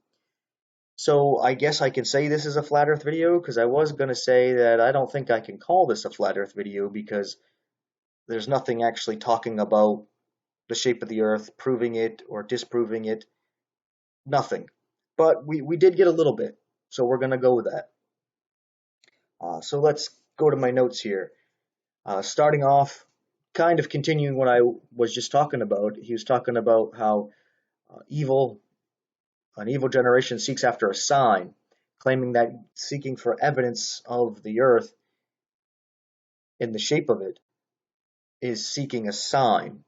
So I guess I can say this is a flat earth video, because I was going to say that I don't think I can call this a flat earth video because there's nothing actually talking about the shape of the earth, proving it or disproving it. Nothing. But we did get a little bit, so we're going to go with that. So let's go to my notes here. Starting off, kind of continuing what I was just talking about, he was talking about how an evil generation seeks after a sign, claiming that seeking for evidence of the earth in the shape of it is seeking a sign.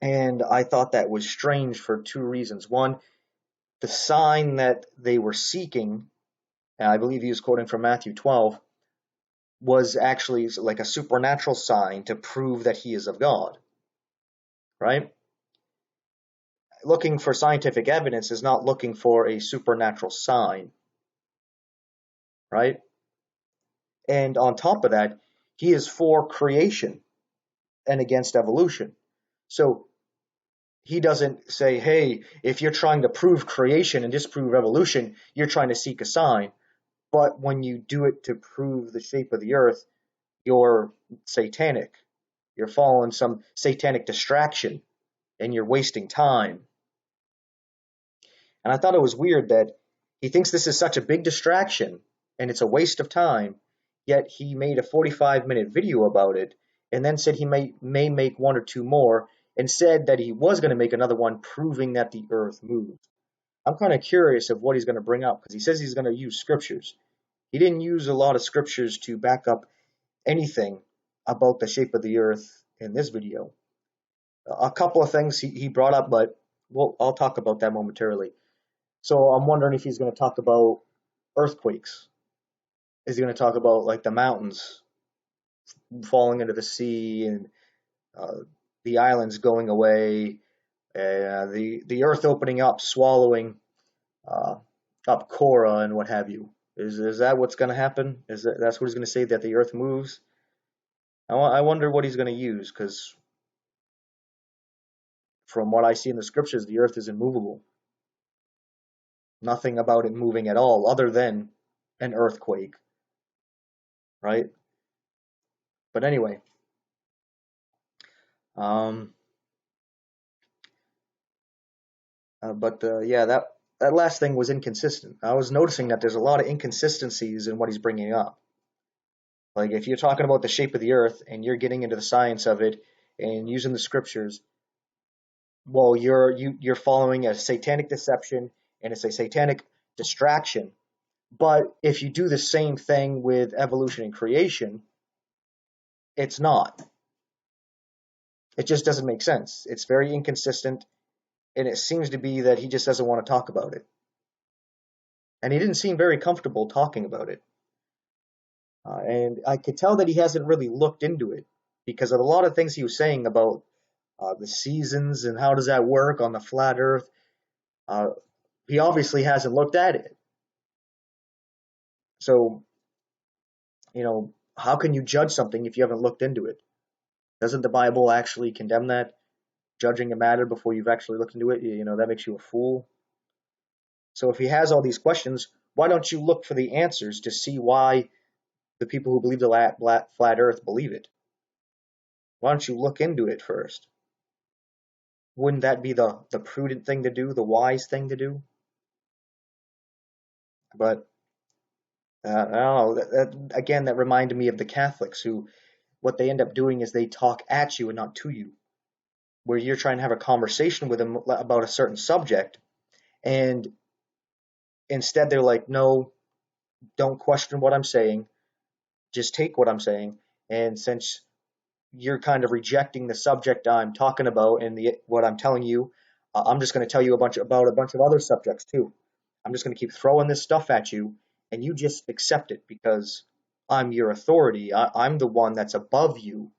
And I thought that was strange for two reasons. One, the sign that they were seeking, and I believe he was quoting from Matthew 12, was actually like a supernatural sign to prove that he is of God, right? Looking for scientific evidence is not looking for a supernatural sign, right? And on top of that, he is for creation and against evolution. So he doesn't say, hey, if you're trying to prove creation and disprove evolution, you're trying to seek a sign. But when you do it to prove the shape of the earth, you're satanic. You're following some satanic distraction and you're wasting time. And I thought it was weird that he thinks this is such a big distraction and it's a waste of time, yet he made a 45-minute video about it and then said he may make one or two more and said that he was going to make another one proving that the earth moves. I'm kind of curious of what he's going to bring up because he says he's going to use scriptures. He didn't use a lot of scriptures to back up anything about the shape of the earth in this video. A couple of things he brought up, but I'll talk about that momentarily. So I'm wondering if he's going to talk about earthquakes. Is he going to talk about like the mountains falling into the sea and uh, the islands going away, the earth opening up, swallowing uh, up Korah and what have you? Is that what's going to happen? That's what he's going to say, that the earth moves? I wonder what he's going to use, because from what I see in the scriptures, the earth is immovable. Nothing about it moving at all, other than an earthquake, right? But anyway, um, yeah, that last thing was inconsistent. I was noticing that there's a lot of inconsistencies in what he's bringing up. Like if you're talking about the shape of the earth and you're getting into the science of it and using the scriptures, well, you're following a satanic deception and it's a satanic distraction. But if you do the same thing with evolution and creation, it's not. It just doesn't make sense. It's very inconsistent, and it seems to be that he just doesn't want to talk about it. And he didn't seem very comfortable talking about it. And I could tell that he hasn't really looked into it because of a lot of things he was saying about the seasons and how does that work on the flat Earth. Uh, he obviously hasn't looked at it. So, how can you judge something if you haven't looked into it? Doesn't the Bible actually condemn that? Judging a matter before you've actually looked into it, that makes you a fool. So if he has all these questions, why don't you look for the answers to see why the people who believe the flat Earth believe it? Why don't you look into it first? Wouldn't that be the prudent thing to do, the wise thing to do? But I don't know. Again, that reminded me of the Catholics who, what they end up doing is they talk at you and not to you, where you're trying to have a conversation with them about a certain subject, and instead they're like, no, don't question what I'm saying, just take what I'm saying, and since you're kind of rejecting the subject I'm talking about and what I'm telling you, I'm just going to tell you about a bunch of other subjects too. I'm just going to keep throwing this stuff at you, and you just accept it because I'm your authority. I'm the one that's above you.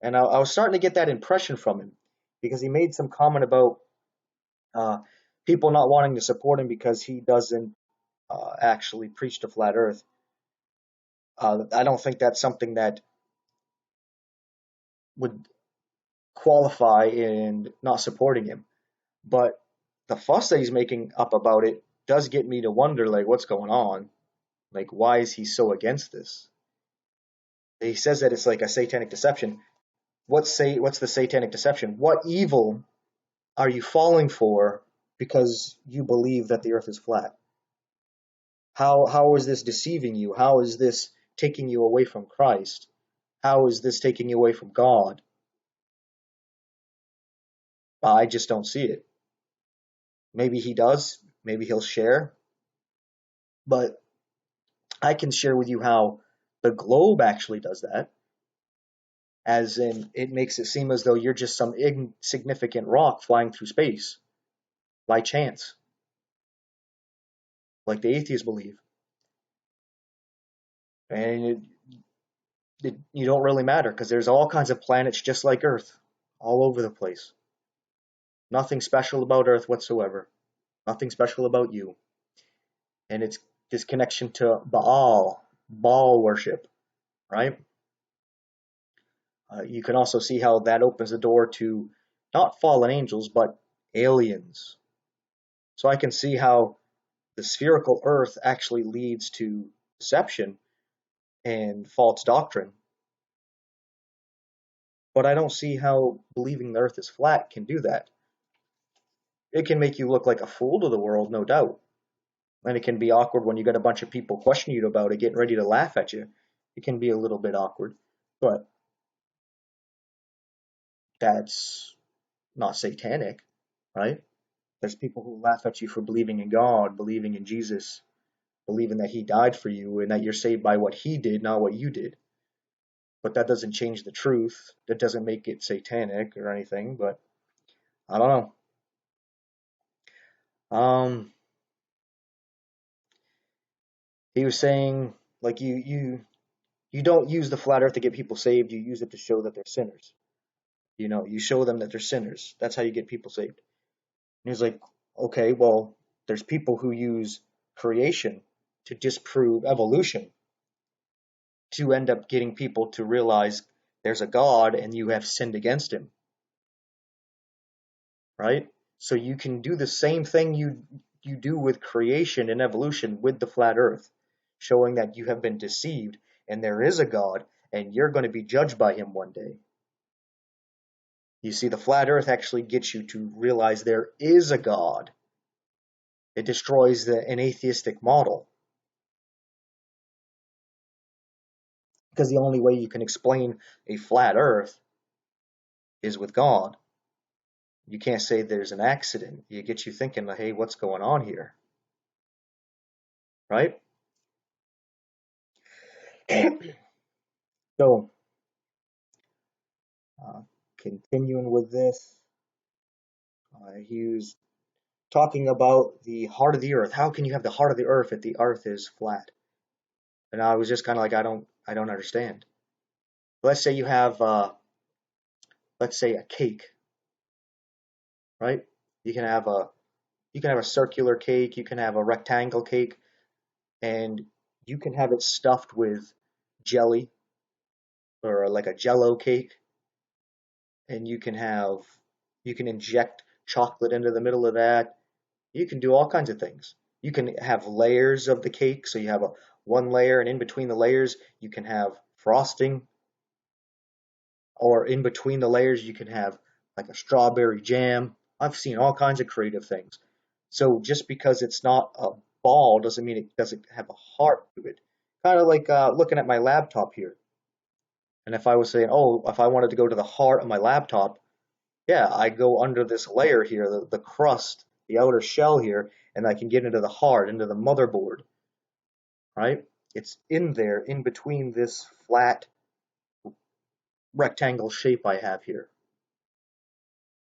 And I was starting to get that impression from him because he made some comment about uh, people not wanting to support him because he doesn't actually preach the flat Earth. I don't think that's something that would qualify in not supporting him. But the fuss that he's making up about it does get me to wonder, like, what's going on? Like, why is he so against this? He says that it's like a satanic deception. What's the satanic deception? What evil are you falling for because you believe that the earth is flat? How is this deceiving you? How is this taking you away from Christ? How is this taking you away from God? I just don't see it. Maybe he does. Maybe he'll share. But I can share with you how the globe actually does that, as in it makes it seem as though you're just some insignificant rock flying through space by chance. like the atheists believe. And you don't really matter because there's all kinds of planets just like Earth all over the place. Nothing special about Earth whatsoever. Nothing special about you. And it's this connection to Baal worship, right? You can also see how that opens the door to not fallen angels, but aliens. So I can see how the spherical Earth actually leads to deception and false doctrine. But I don't see how believing the Earth is flat can do that. It can make you look like a fool to the world, no doubt. And it can be awkward when you got a bunch of people questioning you about it, getting ready to laugh at you. It can be a little bit awkward. But that's not satanic, right? There's people who laugh at you for believing in God, believing in Jesus, believing that He died for you and that you're saved by what He did, not what you did. But that doesn't change the truth. That doesn't make it satanic or anything. But I don't know. He was saying like you don't use the flat Earth to get people saved. You use it to show that they're sinners. You show them that they're sinners. That's how you get people saved. And he's like, okay, well, there's people who use creation to disprove evolution to end up getting people to realize there's a God and you have sinned against him, right? So you can do the same thing you do with creation and evolution with the flat earth, showing that you have been deceived and there is a God and you're going to be judged by him one day. You see, the flat earth actually gets you to realize there is a God. It destroys an atheistic model. Because the only way you can explain a flat earth is with God. You can't say there's an accident. It gets you thinking, hey, what's going on here? Right? So, uh, continuing with this, he was talking about the heart of the earth. How can you have the heart of the earth if the earth is flat? And I was just kind of like, I don't understand. Let's say you have, let's say a cake, right? You can have a you can have a circular cake, you can have a rectangle cake, and you can have it stuffed with jelly or like a jello cake, and you can inject chocolate into the middle of that. You can do all kinds of things. You can have layers of the cake, so you have a one layer, and in between the layers you can have frosting, or in between the layers you can have like a strawberry jam. I've seen all kinds of creative things. So just because it's not a ball doesn't mean it doesn't have a heart to it. Kind of like looking at my laptop here. And if I was saying, oh, if I wanted to go to the heart of my laptop, yeah, I go under this layer here, the crust, the outer shell here, and I can get into the heart, into the motherboard, right? It's in there, in between this flat rectangle shape I have here.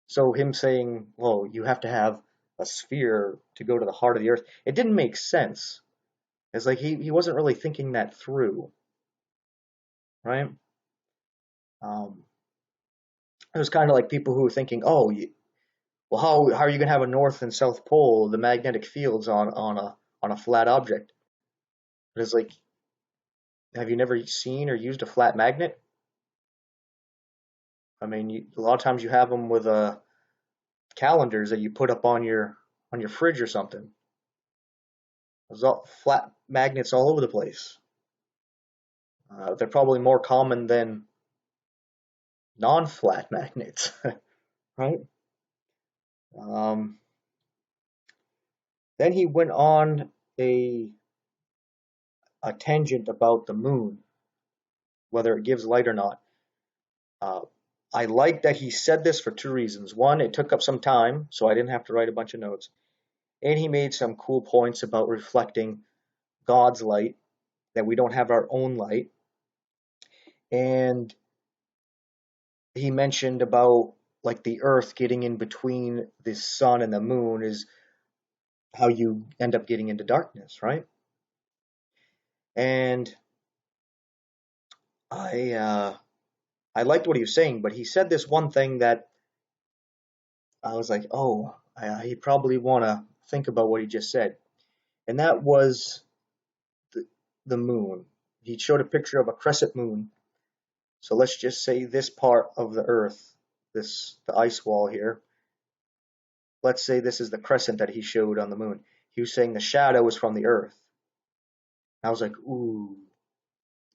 So him saying, well, you have to have a sphere to go to the heart of the earth, it didn't make sense. It's like he wasn't really thinking that through, right? Um, it was kind of like people who were thinking, oh, well, how are you going to have a north and south pole, the magnetic fields on a flat object? But it's like, have you never seen or used a flat magnet? I mean, a lot of times you have them with calendars that you put up on your fridge or something. There's all flat magnets all over the place. They're probably more common than non-flat magnets, right? Um, then he went on a tangent about the moon, whether it gives light or not. Uh, I like that he said this for two reasons. One, it took up some time, so I didn't have to write a bunch of notes. And he made some cool points about reflecting God's light, that we don't have our own light. And he mentioned about like the earth getting in between the sun and the moon is how you end up getting into darkness, right? And I liked what he was saying, but he said this one thing that I was like, oh, he probably want to think about what he just said, and that was the, the moon. He showed a picture of a crescent moon. So let's just say this part of the Earth, the ice wall here. Let's say this is the crescent that he showed on the moon. He was saying the shadow is from the Earth. I was like, ooh,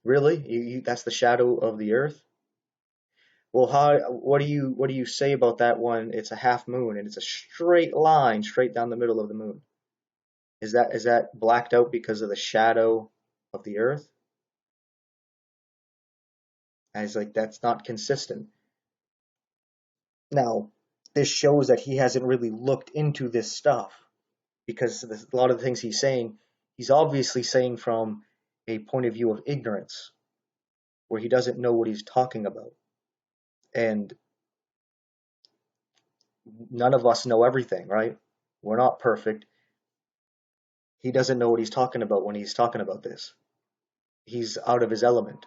really? That's the shadow of the Earth? Well, what do you say about that one? It's a half moon and it's a straight line straight down the middle of the moon. Is that blacked out because of the shadow of the Earth? And he's like, that's not consistent. Now, this shows that he hasn't really looked into this stuff because a lot of the things he's saying, he's obviously saying from a point of view of ignorance, where he doesn't know what he's talking about. And none of us know everything, right? We're not perfect. He doesn't know what he's talking about when he's talking about this. He's out of his element.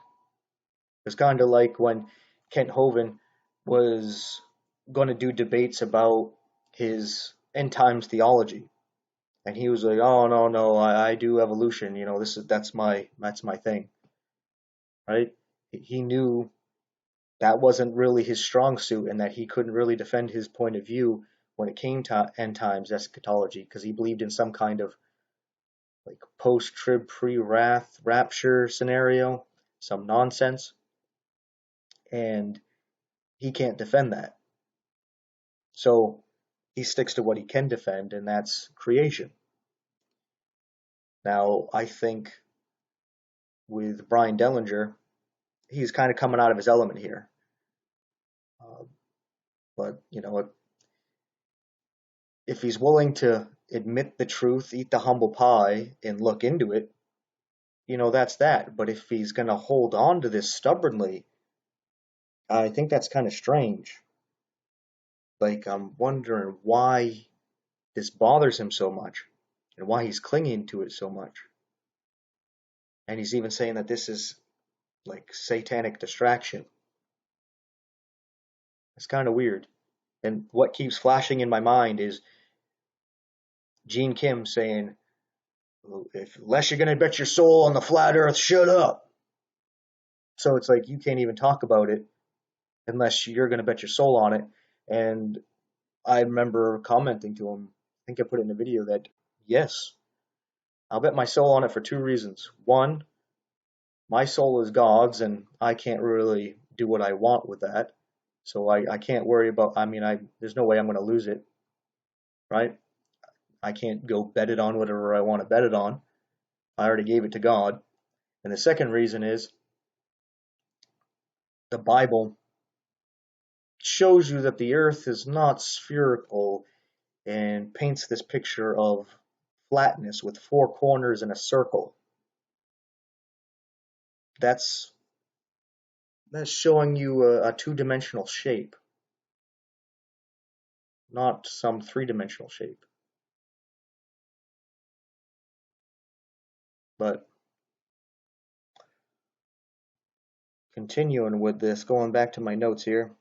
It's kind of like when Kent Hovind was going to do debates about his end times theology, and he was like, "Oh no, no, I do evolution. That's my thing." Right? He knew that wasn't really his strong suit, and that he couldn't really defend his point of view when it came to end times eschatology, because he believed in some kind of like post-trib, pre-wrath, rapture scenario, some nonsense, and he can't defend that. So he sticks to what he can defend, and that's creation. Now, I think with Brian Denlinger, he's kind of coming out of his element here. Uh, but, if he's willing to admit the truth, eat the humble pie, and look into it, that's that. But if he's going to hold on to this stubbornly, I think that's kind of strange. Like, I'm wondering why this bothers him so much and why he's clinging to it so much. And he's even saying that this is like satanic distraction. It's kind of weird. And what keeps flashing in my mind is Gene Kim saying, unless you're going to bet your soul on the flat earth, shut up. So it's like you can't even talk about it unless you're going to bet your soul on it. And I remember commenting to him, I think I put it in a video, that yes, I'll bet my soul on it for two reasons. One, my soul is God's and I can't really do what I want with that. So I can't worry about, there's no way I'm going to lose it, right? I can't go bet it on whatever I want to bet it on. I already gave it to God. And the second reason is the Bible shows you that the earth is not spherical and paints this picture of flatness with four corners and a circle. That's showing you a two-dimensional shape, not some three-dimensional shape. But continuing with this, going back to my notes here.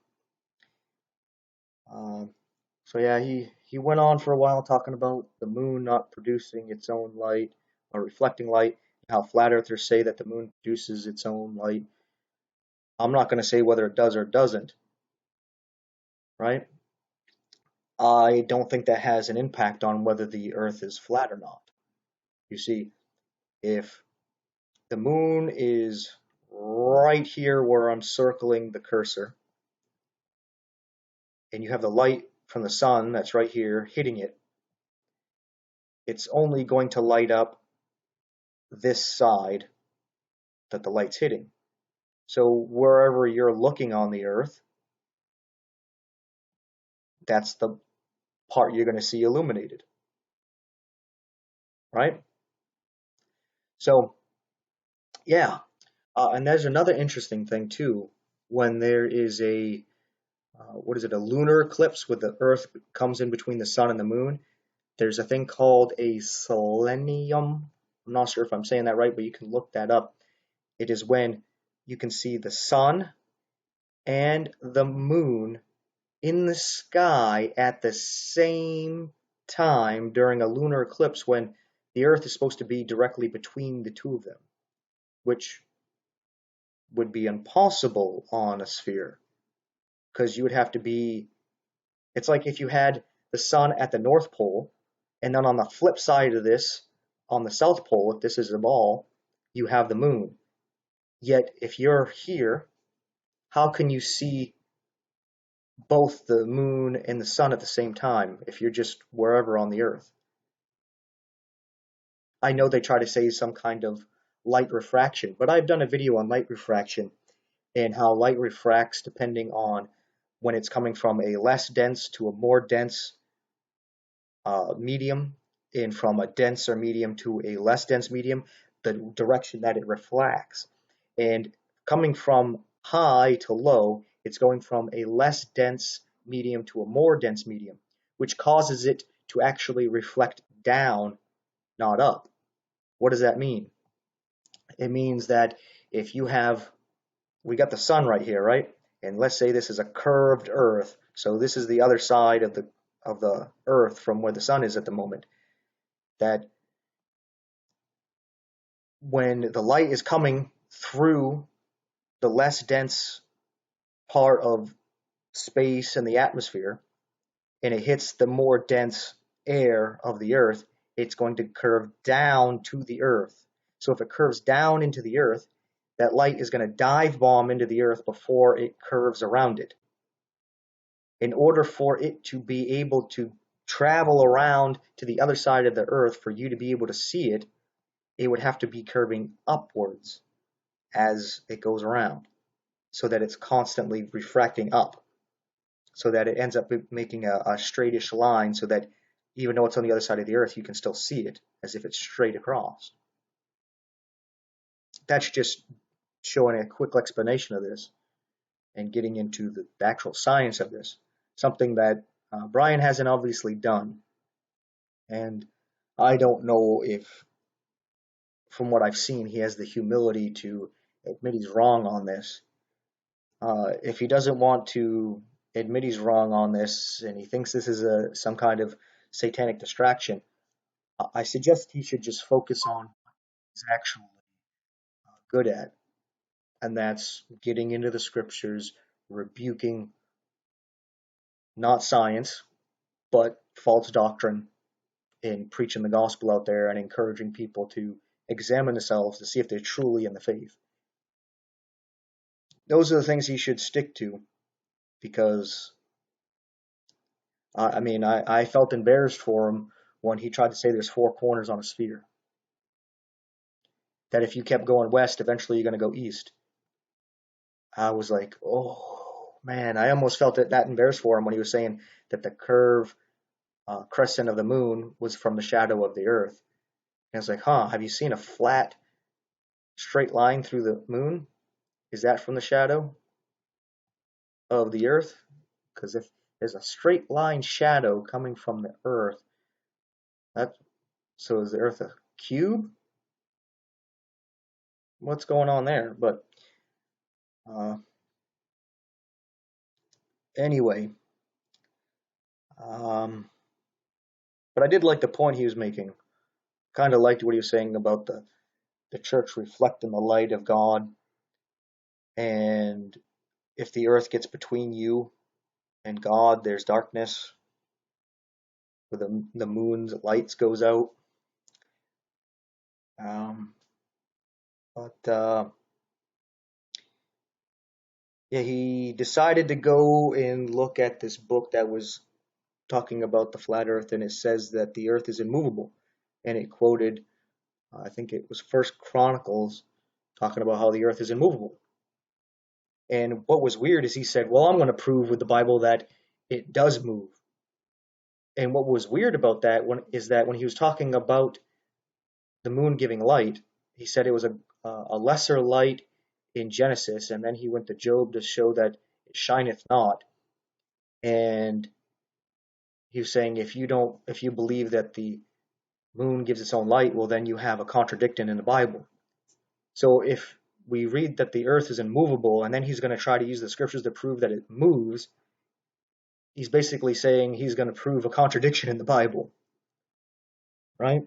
So yeah, he went on for a while talking about the moon not producing its own light or reflecting light, how flat earthers say that the moon produces its own light. I'm not going to say whether it does or doesn't, right? I don't think that has an impact on whether the earth is flat or not. You see, if the moon is right here where I'm circling the cursor, and you have the light from the sun that's right here hitting it, it's only going to light up this side that the light's hitting. So wherever you're looking on the earth, that's the part you're going to see illuminated, right? So yeah, and there's another interesting thing too. When there is a lunar eclipse where the earth comes in between the sun and the moon, There's a thing called a selenium. I'm not sure if I'm saying that right, but you can look that up. It is when you can see the sun and the moon in the sky at the same time during a lunar eclipse when the Earth is supposed to be directly between the two of them, which would be impossible on a sphere because you would have to be. It's like if you had the sun at the North Pole, and then on the flip side of this, on the South Pole, if this is a ball, you have the moon. Yet if you're here, how can you see both the moon and the sun at the same time if you're just wherever on the Earth? I know they try to say some kind of light refraction, but I've done a video on light refraction and how light refracts depending on when it's coming from a less dense to a more dense medium, and from a denser medium to a less dense medium, the direction that it reflects. And coming from high to low, it's going from a less dense medium to a more dense medium, which causes it to actually reflect down, not up. What does that mean? It means that if you have, we got the sun right here, right? And let's say this is a curved Earth, so this is the other side of the Earth from where the sun is at the moment. That when the light is coming through the less dense part of space and the atmosphere, and it hits the more dense air of the Earth, it's going to curve down to the Earth. So if it curves down into the Earth, that light is going to dive bomb into the Earth before it curves around it. In order for it to be able to travel around to the other side of the Earth for you to be able to see it, it would have to be curving upwards as it goes around, so that it's constantly refracting up, so that it ends up making a straightish line, so that even though it's on the other side of the Earth, you can still see it as if it's straight across. That's just showing a quick explanation of this and getting into the actual science of this, something that Brian hasn't obviously done. And I don't know if, from what I've seen, he has the humility to admit he's wrong on this. If he doesn't want to admit he's wrong on this and he thinks this is some kind of satanic distraction, I suggest he should just focus on what he's actually good at, and that's getting into the scriptures, rebuking not science, but false doctrine, and preaching the gospel out there and encouraging people to examine themselves to see if they're truly in the faith. Those are the things he should stick to, because I felt embarrassed for him when he tried to say there's four corners on a sphere. That if you kept going west, eventually you're going to go east. I was like, oh man, I almost felt that embarrassed for him when he was saying that the curve crescent of the moon was from the shadow of the earth. And I was like, huh, have you seen a flat, straight line through the moon? Is that from the shadow of the earth? Because if there's a straight line shadow coming from the earth, so is the earth a cube? What's going on there? But anyway, but I did like the point he was making. Kind of liked what he was saying about the church reflecting the light of God, and if the earth gets between you and God, there's darkness, where the moon's lights goes out. But yeah, he decided to go and look at this book that was talking about the flat earth, and it says that the earth is immovable, and it quoted, I think it was First Chronicles, talking about how the earth is immovable. And what was weird is he said, well, I'm going to prove with the Bible that it does move. And what was weird about that is that when he was talking about the moon giving light, he said it was a lesser light in Genesis, and then he went to Job to show that it shineth not. And he was saying if you believe that the moon gives its own light, well then you have a contradiction in the Bible. So if we read that the earth is immovable and then he's going to try to use the scriptures to prove that it moves, he's basically saying he's going to prove a contradiction in the Bible, right?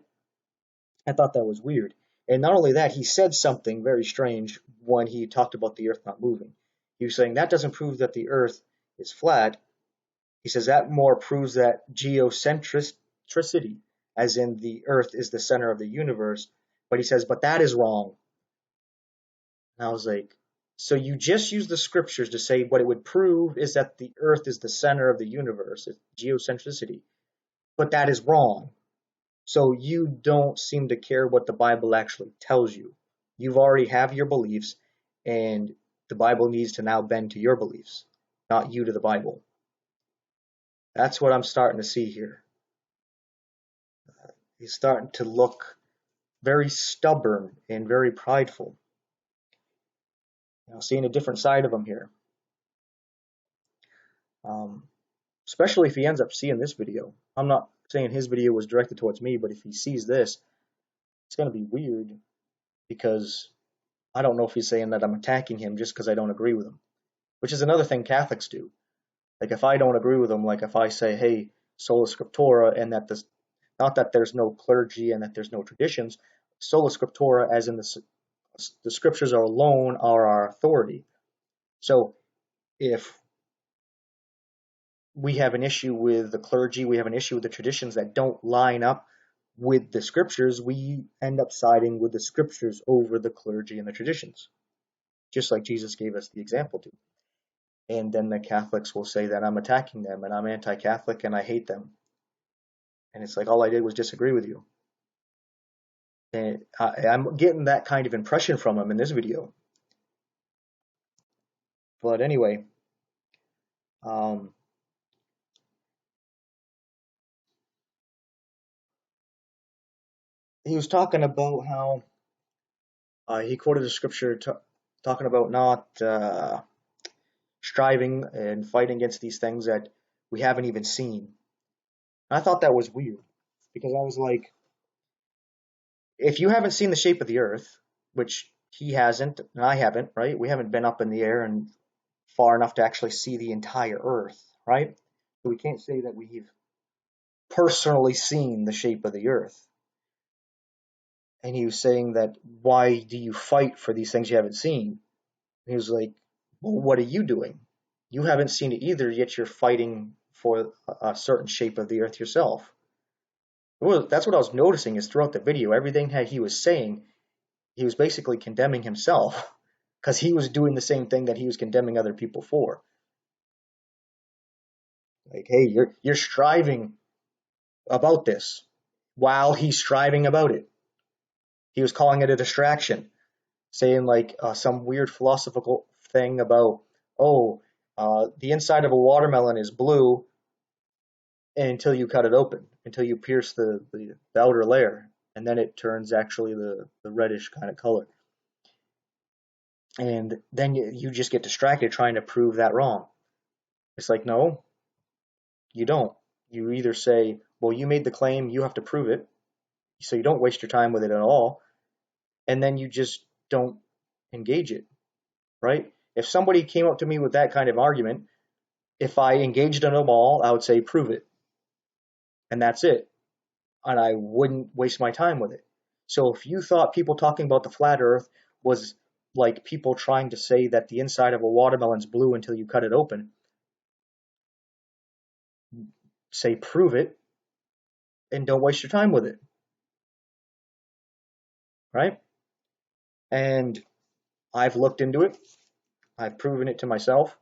I thought that was weird. And not only that, he said something very strange when he talked about the earth not moving. He was saying that doesn't prove that the earth is flat. He says that more proves that geocentricity, as in the earth is the center of the universe. But he says, but that is wrong. And I was like, so you just use the scriptures to say what it would prove is that the earth is the center of the universe, it's geocentricity. But that is wrong. So you don't seem to care what the Bible actually tells you. You've already have your beliefs, and the Bible needs to now bend to your beliefs, not you to the Bible. That's what I'm starting to see here. He's starting to look very stubborn and very prideful. Seeing a different side of him here. Especially if he ends up seeing this video. I'm not saying his video was directed towards me, but if he sees this, it's going to be weird because I don't know if he's saying that I'm attacking him just because I don't agree with him, which is another thing Catholics do. Like if I don't agree with him, like if I say, hey, sola scriptura, and that this, not that there's no clergy and that there's no traditions, sola scriptura as in the scriptures are alone are our authority. So if we have an issue with the clergy, we have an issue with the traditions that don't line up with the scriptures, we end up siding with the scriptures over the clergy and the traditions, just like Jesus gave us the example to. And then the Catholics will say that I'm attacking them and I'm anti-Catholic and I hate them. And it's like, all I did was disagree with you. And I'm getting that kind of impression from him in this video. But anyway, he was talking about how he quoted a scripture talking about not striving and fighting against these things that we haven't even seen. And I thought that was weird because I was like, if you haven't seen the shape of the earth, which he hasn't and I haven't, right? We haven't been up in the air and far enough to actually see the entire earth, right? So we can't say that we've personally seen the shape of the earth. And he was saying that, why do you fight for these things you haven't seen? And he was like, well, what are you doing? You haven't seen it either, yet you're fighting for a certain shape of the earth yourself. Well, that's what I was noticing is throughout the video, everything that he was saying, he was basically condemning himself because he was doing the same thing that he was condemning other people for. Like, hey, you're striving about this while he's striving about it. He was calling it a distraction, saying like some weird philosophical thing about, oh, the inside of a watermelon is blue until you cut it open, until you pierce the outer layer, and then it turns actually the reddish kind of color. And then you just get distracted trying to prove that wrong. It's like, no, you don't. You either say, well, you made the claim, you have to prove it, so you don't waste your time with it at all, and then you just don't engage it, right? If somebody came up to me with that kind of argument, if I engaged in them all, I would say, prove it. And that's it. And I wouldn't waste my time with it. So if you thought people talking about the flat earth was like people trying to say that the inside of a watermelon's blue until you cut it open, say prove it and don't waste your time with it, right? And I've looked into it. I've proven it to myself.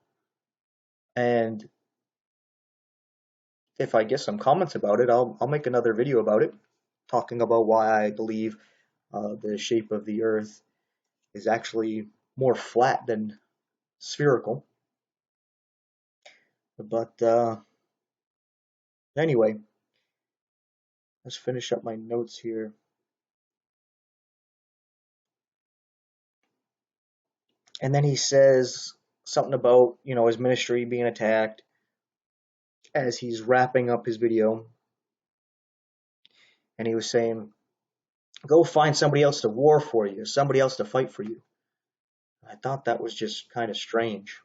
And if I get some comments about it, I'll make another video about it, talking about why I believe the shape of the earth is actually more flat than spherical. But anyway, let's finish up my notes here. And then he says something about, his ministry being attacked. as he's wrapping up his video, and he was saying, go find somebody else to war for you, somebody else to fight for you. I thought that was just kind of strange.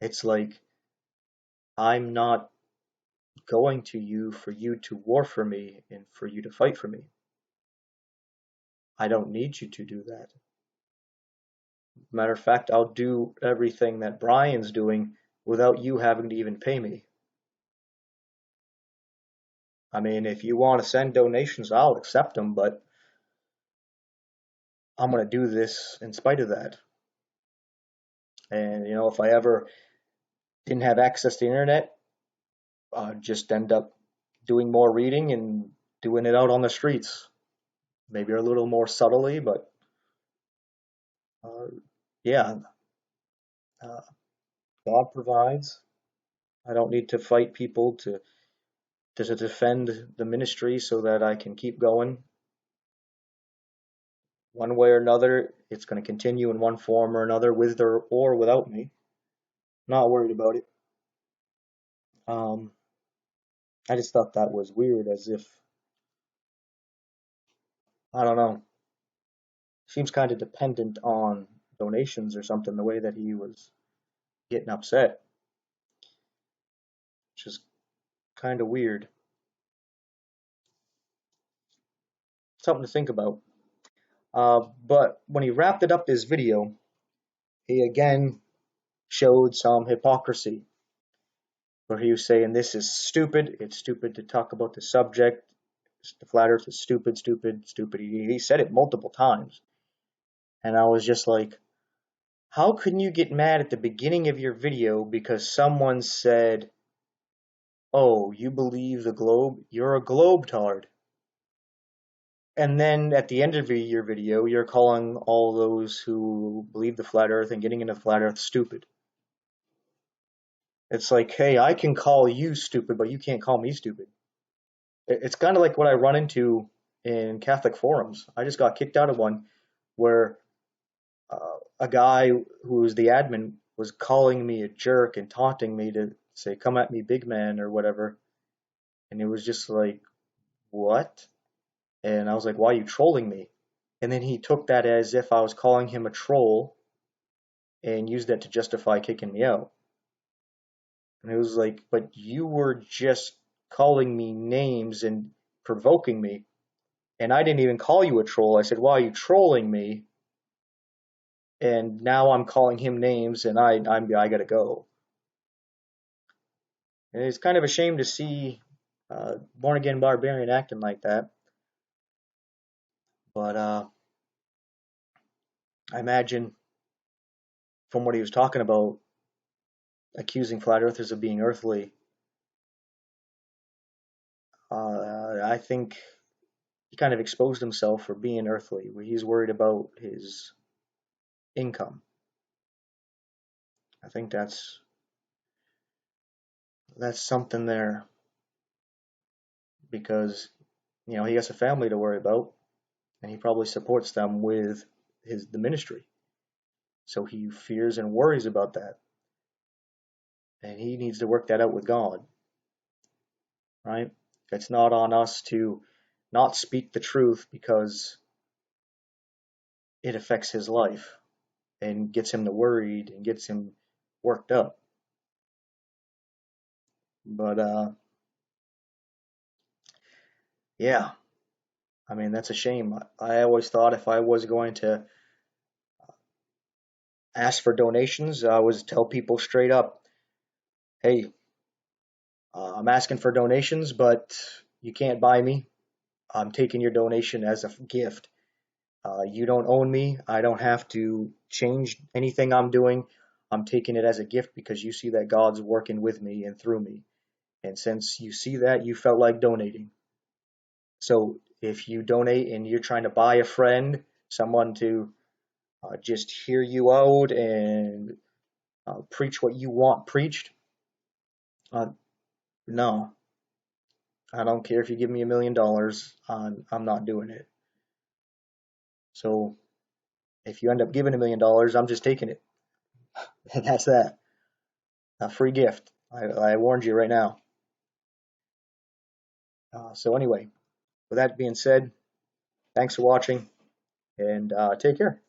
It's like, I'm not going to you for you to war for me and for you to fight for me. I don't need you to do that. Matter of fact, I'll do everything that Brian's doing without you having to even pay me. I mean, if you want to send donations, I'll accept them, but I'm going to do this in spite of that. And, if I ever didn't have access to the internet, I'd just end up doing more reading and doing it out on the streets. Maybe a little more subtly, but uh, yeah, uh, God provides. I don't need to fight people to defend the ministry so that I can keep going. One way or another, it's going to continue in one form or another, with or without me. Not worried about it. Um, I just thought that was weird, as if, I don't know, seems kind of dependent on donations or something, the way that he was getting upset, which is kind of weird. Something to think about. But when he wrapped it up his video, he again showed some hypocrisy, where he was saying this is stupid. It's stupid to talk about the subject. The flat Earth is stupid, stupid, stupid. He said it multiple times, and I was just like, how can you get mad at the beginning of your video because someone said, "Oh, you believe the globe? You're a globetard." And then at the end of your video, you're calling all those who believe the flat Earth and getting into the flat Earth stupid. It's like, hey, I can call you stupid, but you can't call me stupid. It's kind of like what I run into in Catholic forums. I just got kicked out of one where a guy who was the admin was calling me a jerk and taunting me to say, "Come at me, big man," or whatever. And it was just like, what? And I was like, why are you trolling me? And then he took that as if I was calling him a troll and used that to justify kicking me out. And it was like, but you were just calling me names and provoking me. And I didn't even call you a troll. I said, why are you trolling me? And now I'm calling him names, and I gotta go. And it's kind of a shame to see born again barbarian acting like that. But I imagine from what he was talking about, accusing flat earthers of being earthly, I think he kind of exposed himself for being earthly, where he's worried about his income. I think that's something there, because he has a family to worry about, and he probably supports them with the ministry. So he fears and worries about that, and he needs to work that out with God, right? It's not on us to not speak the truth because it affects his life and gets him to worried and gets him worked up. But yeah, I mean, that's a shame. I always thought if I was going to ask for donations, I was tell people straight up, hey, I'm asking for donations, but you can't buy me. I'm taking your donation as a gift. You don't own me. I don't have to change anything I'm doing. I'm taking it as a gift because you see that God's working with me and through me. And since you see that, you felt like donating. So if you donate and you're trying to buy a friend, someone to just hear you out and preach what you want preached, uh, no, I don't care if you give me $1 million. I'm not doing it. So if you end up giving $1 million, I'm just taking it. And that's that. A free gift. I warned you right now. So anyway, with that being said, thanks for watching, and take care.